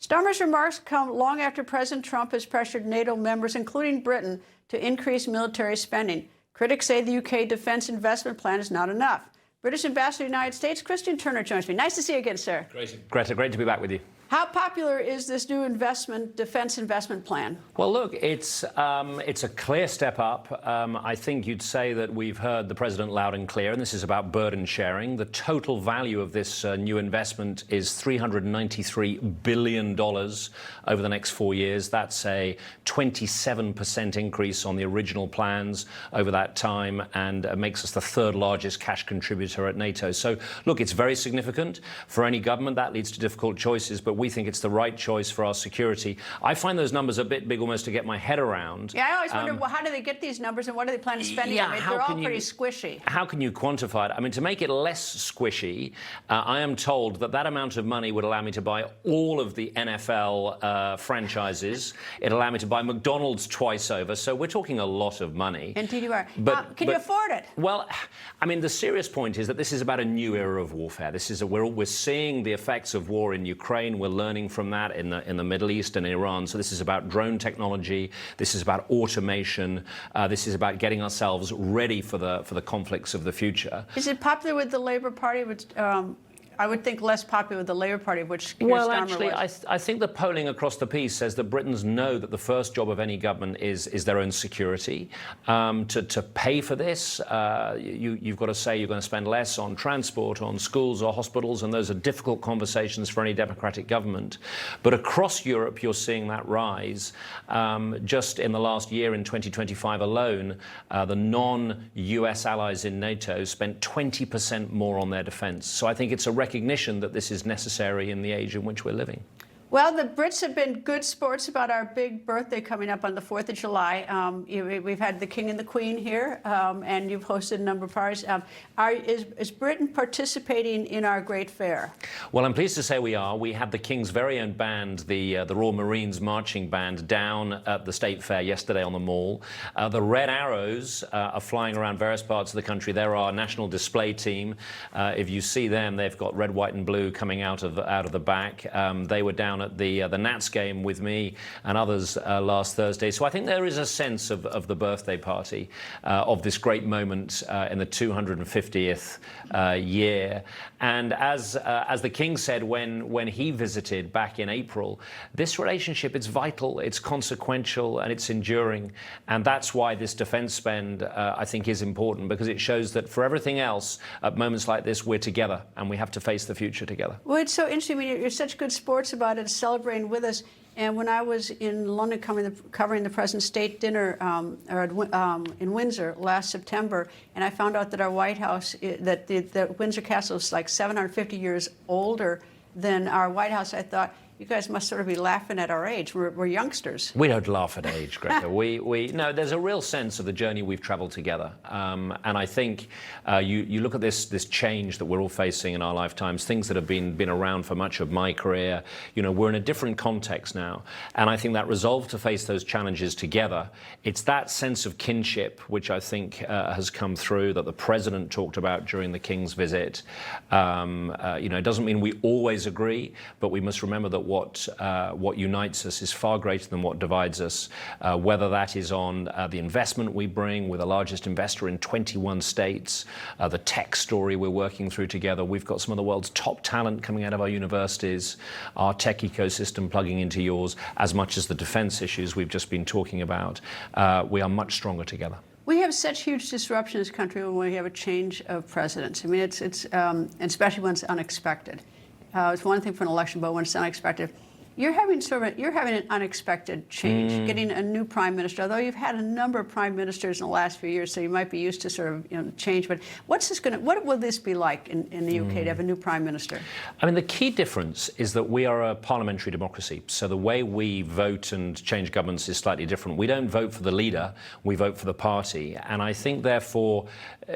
Speaker 1: Starmer's remarks come long after President Trump has pressured NATO members, including Britain, to increase military spending. Critics say the UK defense investment plan is not enough. British Ambassador to the United States, Christian Turner, joins me. Nice to see you again, sir.
Speaker 11: Greta, great to be back with you.
Speaker 1: How popular is this new defense investment plan?
Speaker 11: Well, look, it's a clear step up. I think you'd say that we've heard the president loud and clear, and this is about burden sharing. The total value of this new investment is $393 billion over the next 4 years. That's a 27% increase on the original plans over that time, and makes us the 3rd largest cash contributor at NATO. So, look, it's very significant for any government. That leads to difficult choices, but we think it's the right choice for our security. I find those numbers a bit big almost to get my head around.
Speaker 1: Yeah, I always wonder, well, how do they get these numbers and what do they plan to spend it on? They're all pretty squishy.
Speaker 11: How can you quantify it? I mean, to make it less squishy, I am told that that amount of money would allow me to buy all of the NFL franchises. It'll allow me to buy McDonald's twice over. So we're talking a lot of money.
Speaker 1: Indeed you are. But can you afford it?
Speaker 11: Well, I mean, the serious point is that this is about a new era of warfare. This is we're seeing the effects of war in Ukraine. We're learning from that in the Middle East and Iran. So this is about drone technology. This is about automation. This is about getting ourselves ready for the conflicts of the future.
Speaker 1: Is it popular with the Labour Party? I would think, less popular with the Labour Party, which Keir
Speaker 11: Well,
Speaker 1: Starmer
Speaker 11: actually,
Speaker 1: was.
Speaker 11: I think the polling across the piece says that Britons know that the first job of any government is their own security. To pay for this, you've got to say you're going to spend less on transport, on schools or hospitals, and those are difficult conversations for any democratic government. But across Europe, you're seeing that rise. Just in the last year, in 2025 alone, the non-US allies in NATO spent 20% more on their defence. So I think it's a recognition that this is necessary in the age in which we're living.
Speaker 1: Well, the Brits have been good sports about our big birthday coming up on the 4th of July. We've had the King and the Queen here, and you've hosted a number of parties. Is Britain participating in our great fair?
Speaker 11: Well, I'm pleased to say we are. We had the King's very own band, the Royal Marines Marching Band, down at the State Fair yesterday on the Mall. The Red Arrows are flying around various parts of the country. They're our national display team. If you see them, they've got red, white and blue coming out of the back. They were down at the Nats game with me and others last Thursday. So I think there is a sense of the birthday party, of this great moment in the 250th year. And as the King said when he visited back in April, this relationship is vital, it's consequential and it's enduring. And that's why this defence spend, I think, is important, because it shows that for everything else, at moments like this, we're together and we have to face the future together.
Speaker 1: Well, it's so interesting. I mean, you're such good sports about it, celebrating with us. And when I was in London covering the President's State Dinner in Windsor last September, and I found out that our White House, that the Windsor Castle is like 750 years older than our White House, I thought, you guys must sort of be laughing at our age. We're youngsters.
Speaker 11: We don't laugh at age, Greta. No, there's a real sense of the journey we've traveled together. And I think you look at this change that we're all facing in our lifetimes, things that have been around for much of my career. You know, we're in a different context now. And I think that resolve to face those challenges together, it's that sense of kinship, which I think has come through, that the President talked about during the King's visit. It doesn't mean we always agree, but we must remember that what unites us is far greater than what divides us, whether that is on the investment we bring. We're the largest investor in 21 states, the tech story we're working through together. We've got some of the world's top talent coming out of our universities, our tech ecosystem plugging into yours, as much as the defense issues we've just been talking about. We are much stronger together.
Speaker 1: We have such huge disruption in this country when we have a change of presidents. I mean, it's and especially when it's unexpected. It's one thing for an election, but when it's unexpected, you're having an unexpected change, getting a new prime minister. Although you've had a number of prime ministers in the last few years, so you might be used to sort of change. But what will this be like in the UK to have a new prime minister?
Speaker 11: I mean, the key difference is that we are a parliamentary democracy. So the way we vote and change governments is slightly different. We don't vote for the leader, we vote for the party. And I think, therefore,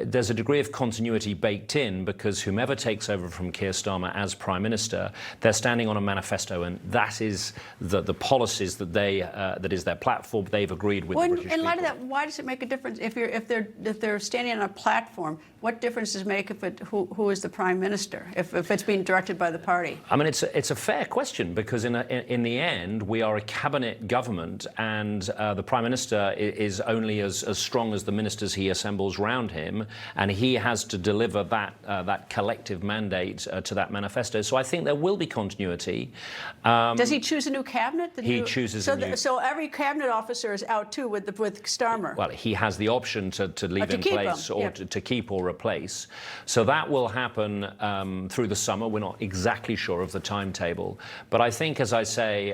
Speaker 11: there's a degree of continuity baked in, because whomever takes over from Keir Starmer as prime minister, they're standing on a manifesto, and that is the policies that that is their platform. They've agreed with the British people.
Speaker 1: In light of that, why does it make a difference if they're standing on a platform? What difference does it make who is the prime minister if it's being directed by the party?
Speaker 11: I mean, it's a fair question, because in the end we are a cabinet government, and the prime minister is only as strong as the ministers he assembles round him, and he has to deliver that collective mandate to that manifesto. So I think there will be continuity.
Speaker 1: Does he choose a new cabinet?
Speaker 11: He chooses a new.
Speaker 1: So every cabinet officer is out too with Starmer.
Speaker 11: Well, he has the option to leave in place or to keep or replace. So that will happen through the summer. We're not exactly sure of the timetable, but I think, as I say,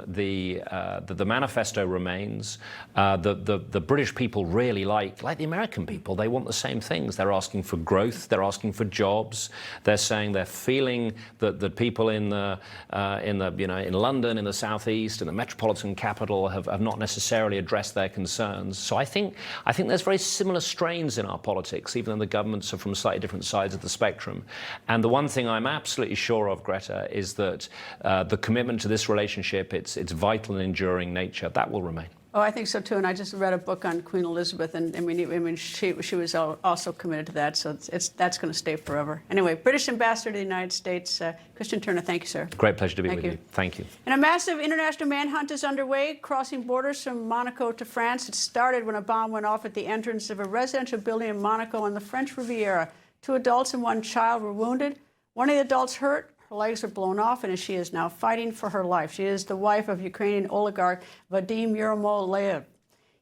Speaker 11: the manifesto remains. The British people really like the American people. They want the same things. They're asking for growth. They're asking for jobs. They're saying they're feeling that the people in London, in the southeast, in the metropolitan capital have not necessarily addressed their concerns. So I think there's very similar strains in our politics, even though the governments are from slightly different sides of the spectrum. And the one thing I'm absolutely sure of, Greta, is that the commitment to this relationship, its vital and enduring nature, that will remain.
Speaker 1: Oh, I think so too. And I just read a book on Queen Elizabeth, and I mean, she was also committed to that. So that's going to stay forever. Anyway, British Ambassador to the United States, Christian Turner. Thank you, sir.
Speaker 11: Great pleasure to be with you. Thank you.
Speaker 1: And a massive international manhunt is underway, crossing borders from Monaco to France. It started when a bomb went off at the entrance of a residential building in Monaco on the French Riviera. 2 adults and 1 child were wounded. One of the adults hurt. Her legs are blown off, and she is now fighting for her life. She is the wife of Ukrainian oligarch Vadim Yermolayev.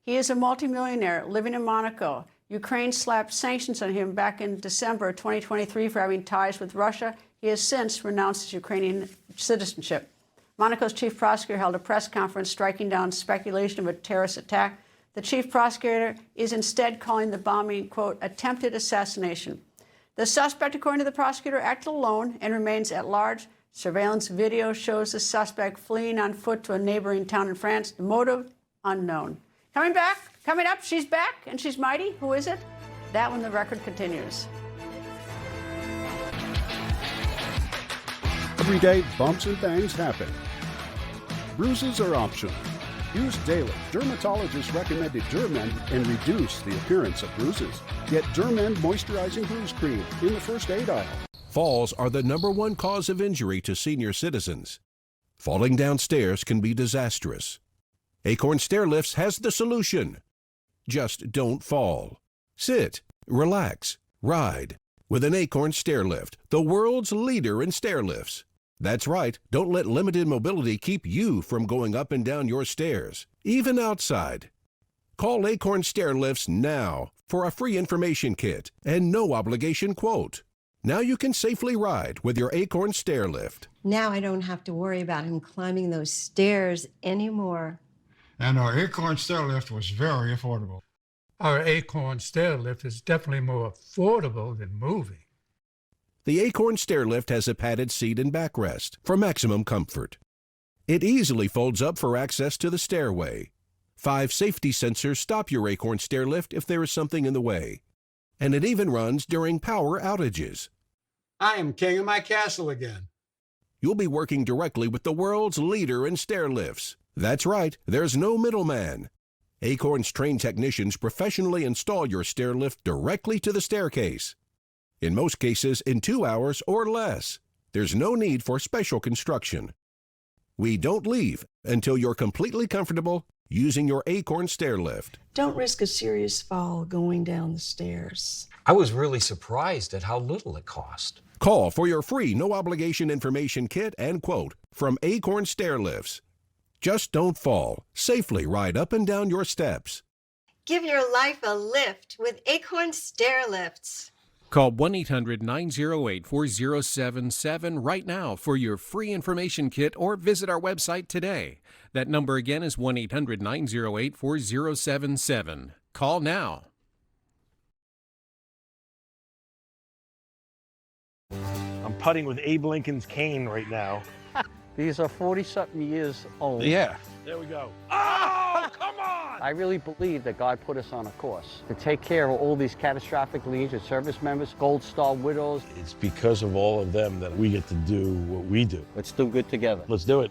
Speaker 1: He is a multimillionaire living in Monaco. Ukraine slapped sanctions on him back in December 2023 for having ties with Russia. He has since renounced his Ukrainian citizenship. Monaco's chief prosecutor held a press conference striking down speculation of a terrorist attack. The chief prosecutor is instead calling the bombing, quote, attempted assassination. The suspect, according to the prosecutor, acted alone and remains at large. Surveillance video shows the suspect fleeing on foot to a neighboring town in France. The motive, unknown. Coming up, she's back and she's mighty. Who is it? That when the record continues.
Speaker 2: Every day, bumps and bangs happen. Bruises are optional. Use daily dermatologist-recommended Dermend and reduce the appearance of bruises. Get Dermend Moisturizing Bruise Cream in the first aid aisle.
Speaker 3: Falls are the #1 cause of injury to senior citizens. Falling down stairs can be disastrous. Acorn Stair Lifts has the solution. Just don't fall. Sit, relax, ride with an Acorn Stair Lift, the world's leader in stair lifts. That's right, don't let limited mobility keep you from going up and down your stairs, even outside. Call Acorn Stair Lifts now for a free information kit and no obligation quote. Now you can safely ride with your Acorn Stair Lift.
Speaker 12: Now I don't have to worry about him climbing those stairs anymore.
Speaker 13: And our Acorn Stair Lift was very affordable.
Speaker 14: Our Acorn Stair Lift is definitely more affordable than moving.
Speaker 3: The Acorn Stair Lift has a padded seat and backrest for maximum comfort. It easily folds up for access to the stairway. 5 safety sensors stop your Acorn Stair Lift if there is something in the way. And it even runs during power outages.
Speaker 13: I am king of my castle again.
Speaker 3: You'll be working directly with the world's leader in stair lifts. That's right, there's no middleman. Acorn's trained technicians professionally install your stair lift directly to the staircase. In most cases, in 2 hours or less. There's no need for special construction. We don't leave until you're completely comfortable using your Acorn Stair Lift.
Speaker 15: Don't risk a serious fall going down the stairs.
Speaker 16: I was really surprised at how little it cost.
Speaker 3: Call for your free no-obligation information kit and quote from Acorn Stair Lifts. Just don't fall. Safely ride up and down your steps.
Speaker 12: Give your life a lift with Acorn Stair Lifts.
Speaker 17: Call 1-800-908-4077 right now for your free information kit or visit our website today. That number again is 1-800-908-4077. Call now.
Speaker 18: I'm putting with Abe Lincoln's cane right now.
Speaker 19: These are 40-something years old.
Speaker 18: Yeah. There we go. Oh, come on!
Speaker 19: I really believe that God put us on a course to take care of all these catastrophic needs of service members, Gold Star widows.
Speaker 18: It's because of all of them that we get to do what we do.
Speaker 19: Let's do good together.
Speaker 18: Let's do it.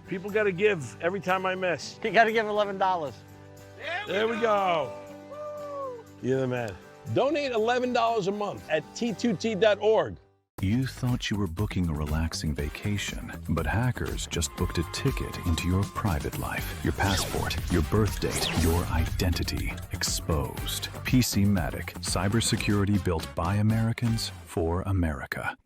Speaker 18: People got to give every time I miss.
Speaker 19: You got to give $11.
Speaker 18: There we go. You're the man. Donate $11 a month at T2T.org.
Speaker 20: You thought you were booking a relaxing vacation, but hackers just booked a ticket into your private life. Your passport, your birth date, your identity exposed. PC-Matic, cybersecurity built by Americans for America.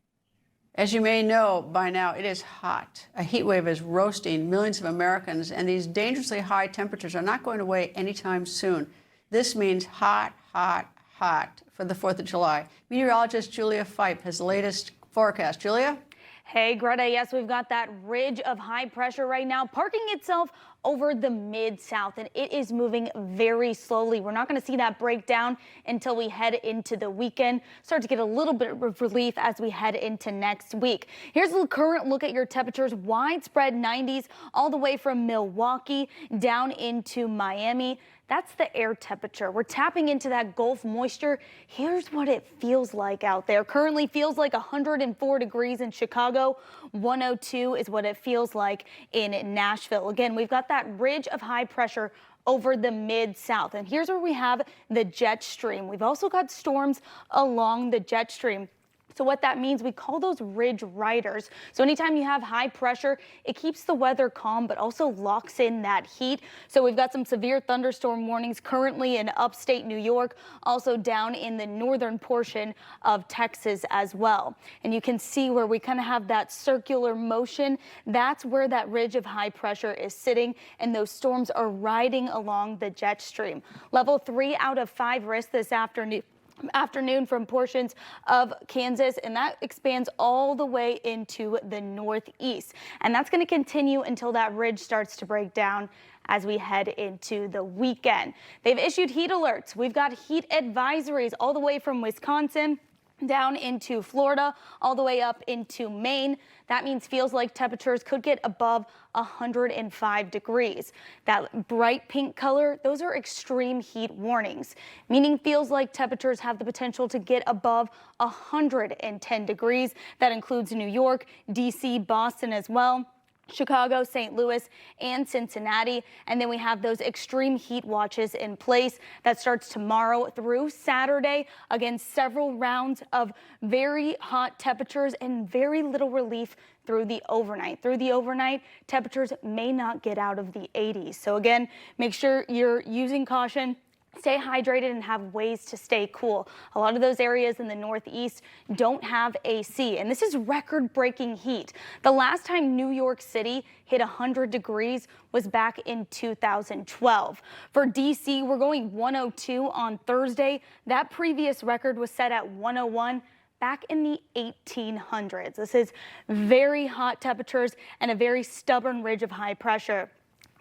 Speaker 1: As you may know by now, it is hot. A heat wave is roasting millions of Americans, and these dangerously high temperatures are not going away anytime soon. This means hot, hot, hot for the 4th of July. Meteorologist Julia Fipe has the latest forecast. Julia?
Speaker 21: Hey, Greta, yes, we've got that ridge of high pressure right now parking itself over the mid-south, and it is moving very slowly. We're not going to see that break down until we head into the weekend. Start to get a little bit of relief as we head into next week. Here's the current look at your temperatures. Widespread 90s all the way from Milwaukee down into Miami. That's the air temperature. We're tapping into that Gulf moisture. Here's what it feels like out there. Currently feels like 104 degrees in Chicago. 102 is what it feels like in Nashville. Again, we've got that ridge of high pressure over the mid-south. And here's where we have the jet stream. We've also got storms along the jet stream. So what that means, we call those ridge riders. So anytime you have high pressure, it keeps the weather calm, but also locks in that heat. So we've got some severe thunderstorm warnings currently in upstate New York, also down in the northern portion of Texas as well. And you can see where we kind of have that circular motion. That's where that ridge of high pressure is sitting, and those storms are riding along the jet stream. Level 3 out of 5 risk this afternoon from portions of Kansas, and that expands all the way into the northeast. And that's going to continue until that ridge starts to break down as we head into the weekend. They've issued heat alerts. We've got heat advisories all the way from Wisconsin down into Florida, all the way up into Maine. That means feels like temperatures could get above 105 degrees. That bright pink color, those are extreme heat warnings, meaning feels like temperatures have the potential to get above 110 degrees. That includes New York, DC, Boston as well, Chicago, St. Louis, and Cincinnati. And then we have those extreme heat watches in place. That starts tomorrow through Saturday. Again, several rounds of very hot temperatures and very little relief through the overnight. Through the overnight, temperatures may not get out of the 80s. So again, make sure you're using caution. Stay hydrated and have ways to stay cool. A lot of those areas in the northeast don't have AC, and this is record-breaking heat. The last time New York City hit 100 degrees was back in 2012. For DC, we're going 102 on Thursday. That previous record was set at 101 back in the 1800s. This is very hot temperatures and a very stubborn ridge of high pressure.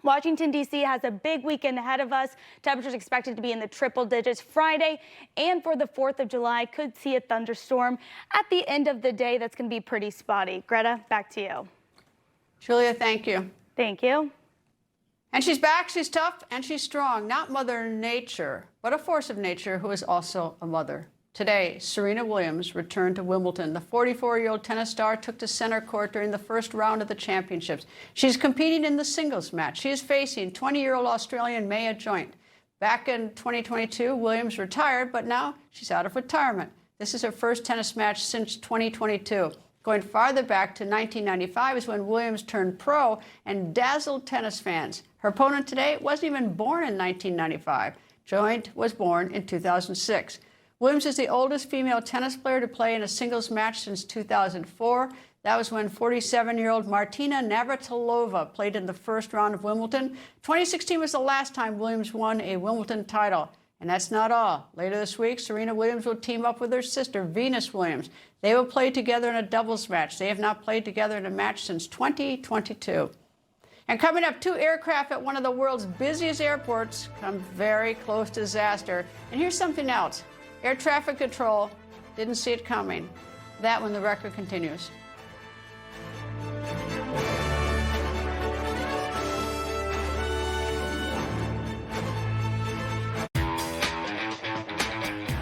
Speaker 21: Washington, D.C. has a big weekend ahead of us. Temperatures expected to be in the triple digits Friday, and for the 4th of July, could see a thunderstorm at the end of the day. That's going to be pretty spotty. Greta, back to you.
Speaker 1: Julia, thank you.
Speaker 21: Thank you.
Speaker 1: And she's back, she's tough, and she's strong. Not Mother Nature, but a force of nature who is also a mother. Today, Serena Williams returned to Wimbledon. The 44-year-old tennis star took to center court during the first round of the championships. She's competing in the singles match. She is facing 20-year-old Australian Maya Joint. Back in 2022, Williams retired, but now she's out of retirement. This is her first tennis match since 2022. Going farther back to 1995 is when Williams turned pro and dazzled tennis fans. Her opponent today wasn't even born in 1995. Joint was born in 2006. Williams is the oldest female tennis player to play in a singles match since 2004. That was when 47-year-old Martina Navratilova played in the first round of Wimbledon. 2016 was the last time Williams won a Wimbledon title. And that's not all. Later this week, Serena Williams will team up with her sister, Venus Williams. They will play together in a doubles match. They have not played together in a match since 2022. And coming up, 2 aircraft at one of the world's busiest airports come very close to disaster. And here's something else. Air traffic control didn't see it coming. That when the record continues.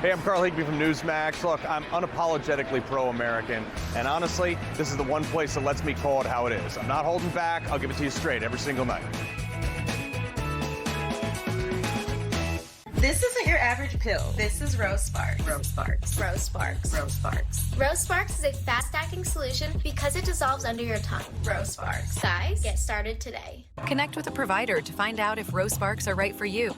Speaker 4: Hey, I'm Carl Higbie from Newsmax. Look, I'm unapologetically pro-American, and honestly, this is the one place that lets me call it how it is. I'm not holding back. I'll give it to you straight every single night.
Speaker 22: This isn't your average pill. This is Rose Sparks. Rose Sparks. Rose Sparks. Rose Sparks.
Speaker 23: Rose Sparks is a fast-acting solution because it dissolves under your tongue.
Speaker 22: Rose Sparks.
Speaker 23: Guys, get started today.
Speaker 24: Connect with a provider to find out if Rose Sparks are right for you.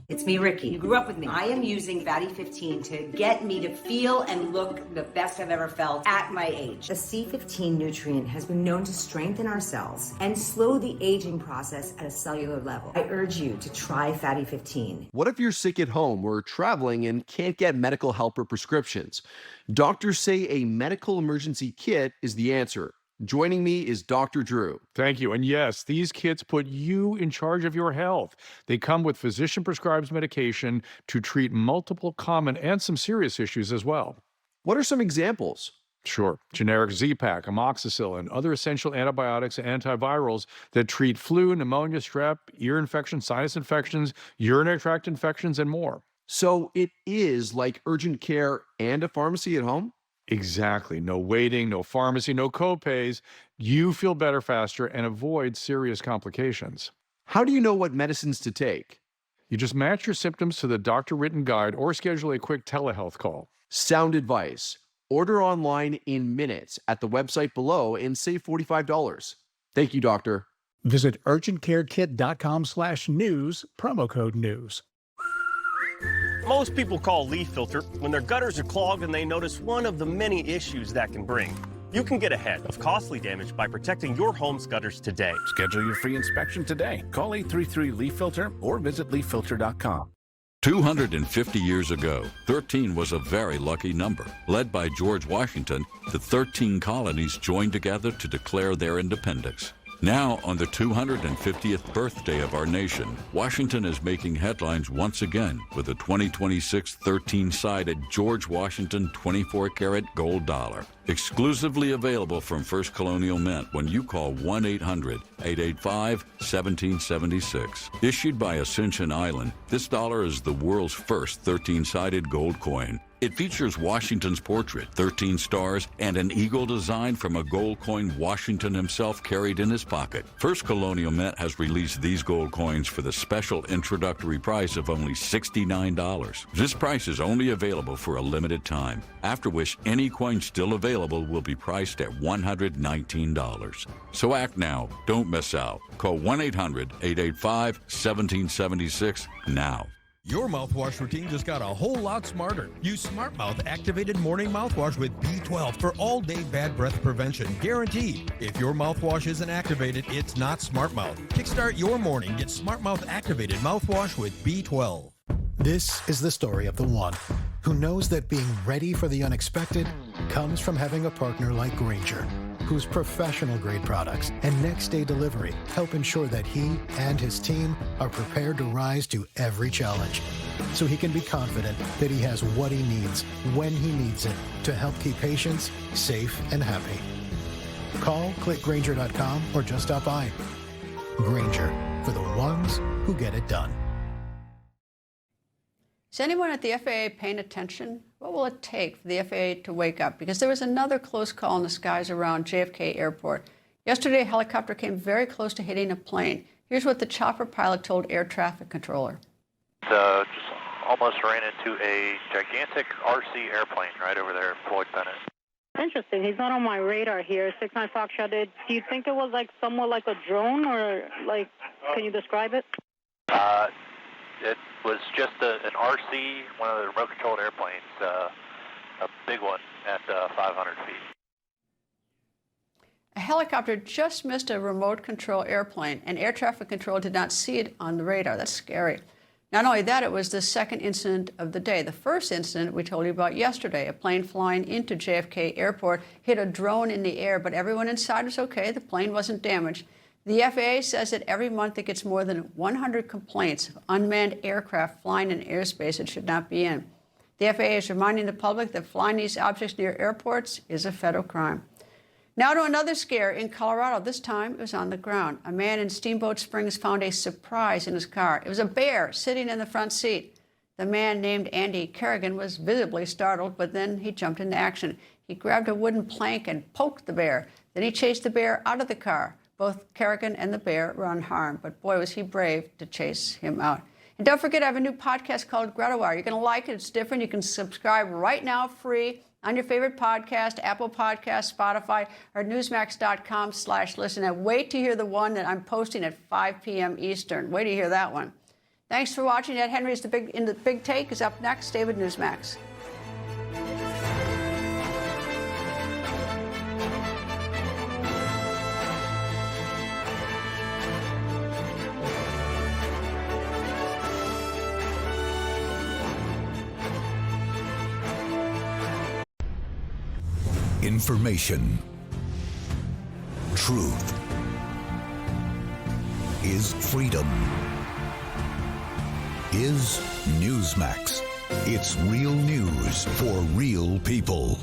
Speaker 25: It's me, Ricky. You grew up with me. I am using Fatty 15 to get me to feel and look the best I've ever felt at my age. The C15 nutrient has been known to strengthen our cells and slow the aging process at a cellular level. I urge you to try Fatty 15.
Speaker 26: What if you're sick at home or traveling and can't get medical help or prescriptions? Doctors say a medical emergency kit is the answer. Joining me is Dr. Drew.
Speaker 27: Thank you. And yes, these kits put you in charge of your health. They come with physician-prescribed medication to treat multiple common and some serious issues as well.
Speaker 26: What are some examples?
Speaker 27: Sure. Generic Z-Pak, amoxicillin, other essential antibiotics and antivirals that treat flu, pneumonia, strep, ear infections, sinus infections, urinary tract infections, and more.
Speaker 26: So it is like urgent care and a pharmacy at home?
Speaker 27: Exactly. No waiting, no pharmacy, no copays. You feel better faster and avoid serious complications.
Speaker 26: How do you know what medicines to take?
Speaker 27: You just match your symptoms to the doctor-written guide or schedule a quick telehealth call.
Speaker 26: Sound advice. Order online in minutes at the website below and save $45. Thank you, doctor.
Speaker 5: Visit urgentcarekit.com/news, promo code news.
Speaker 6: Most people call leaf filter when their gutters are clogged and they notice one of the many issues that can bring. You can get ahead of costly damage by protecting your home's gutters today.
Speaker 7: Schedule your free inspection today. Call 833-LEAF-FILTER or visit leaffilter.com.
Speaker 8: 250 years ago, 13 was a very lucky number. Led by George Washington, the 13 colonies joined together to declare their independence. Now, on the 250th birthday of our nation, Washington is making headlines once again with the 2026 13-sided George Washington 24-karat gold dollar. Exclusively available from First Colonial Mint when you call 1-800-885-1776. Issued by Ascension Island, this dollar is the world's first 13-sided gold coin. It features Washington's portrait, 13 stars, and an eagle design from a gold coin Washington himself carried in his pocket. First Colonial Mint has released these gold coins for the special introductory price of only $69. This price is only available for a limited time, after which any coin still available will be priced at $119. So act now. Don't miss out. Call 1-800-885-1776 now.
Speaker 9: Your mouthwash routine just got a whole lot smarter. Use Smart Mouth Activated Morning Mouthwash with B12 for all-day bad breath prevention. Guaranteed. If your mouthwash isn't activated, it's not Smart Mouth. Kickstart your morning. Get Smart Mouth Activated Mouthwash with B12.
Speaker 10: This is the story of the one who knows that being ready for the unexpected comes from having a partner like Grainger, whose professional-grade products and next-day delivery help ensure that he and his team are prepared to rise to every challenge, so he can be confident that he has what he needs when he needs it to help keep patients safe and happy. Call, click Grainger.com, or just stop by. Grainger, for the ones who get it done.
Speaker 1: Is anyone at the FAA paying attention? What will it take for the FAA to wake up? Because there was another close call in the skies around JFK Airport. Yesterday, a helicopter came very close to hitting a plane. Here's what the chopper pilot told air traffic controller.
Speaker 11: Just almost ran into a gigantic RC airplane right over there at Floyd Bennett.
Speaker 28: Interesting. He's not on my radar here. 69 Foxtrot. Do you think it was like somewhat like a drone, or like, can you describe it?
Speaker 11: It was just an RC, one of the remote-controlled airplanes, a big one at 500 feet.
Speaker 1: A helicopter just missed a remote control airplane, and air traffic control did not see it on the radar. That's scary. Not only that, it was the second incident of the day. The first incident we told you about yesterday, a plane flying into JFK Airport hit a drone in the air, but everyone inside was okay. The plane wasn't damaged. The FAA says that every month it gets more than 100 complaints of unmanned aircraft flying in airspace it should not be in. The FAA is reminding the public that flying these objects near airports is a federal crime. Now to another scare in Colorado. This time it was on the ground. A man in Steamboat Springs found a surprise in his car. It was a bear sitting in the front seat. The man, named Andy Kerrigan, was visibly startled, but then he jumped into action. He grabbed a wooden plank and poked the bear. Then he chased the bear out of the car. Both Kerrigan and the bear were unharmed, but boy, was he brave to chase him out. And don't forget, I have a new podcast called Greta Wire. You're going to like it. It's different. You can subscribe right now free on your favorite podcast, Apple Podcasts, Spotify, or newsmax.com/listen. And wait to hear the one that I'm posting at 5 p.m. Eastern. Wait to hear that one. Thanks for watching. Ed Henry's The Big Take is up next. Stay with Newsmax.
Speaker 29: Information. Truth is freedom. Is Newsmax. It's real news for real people.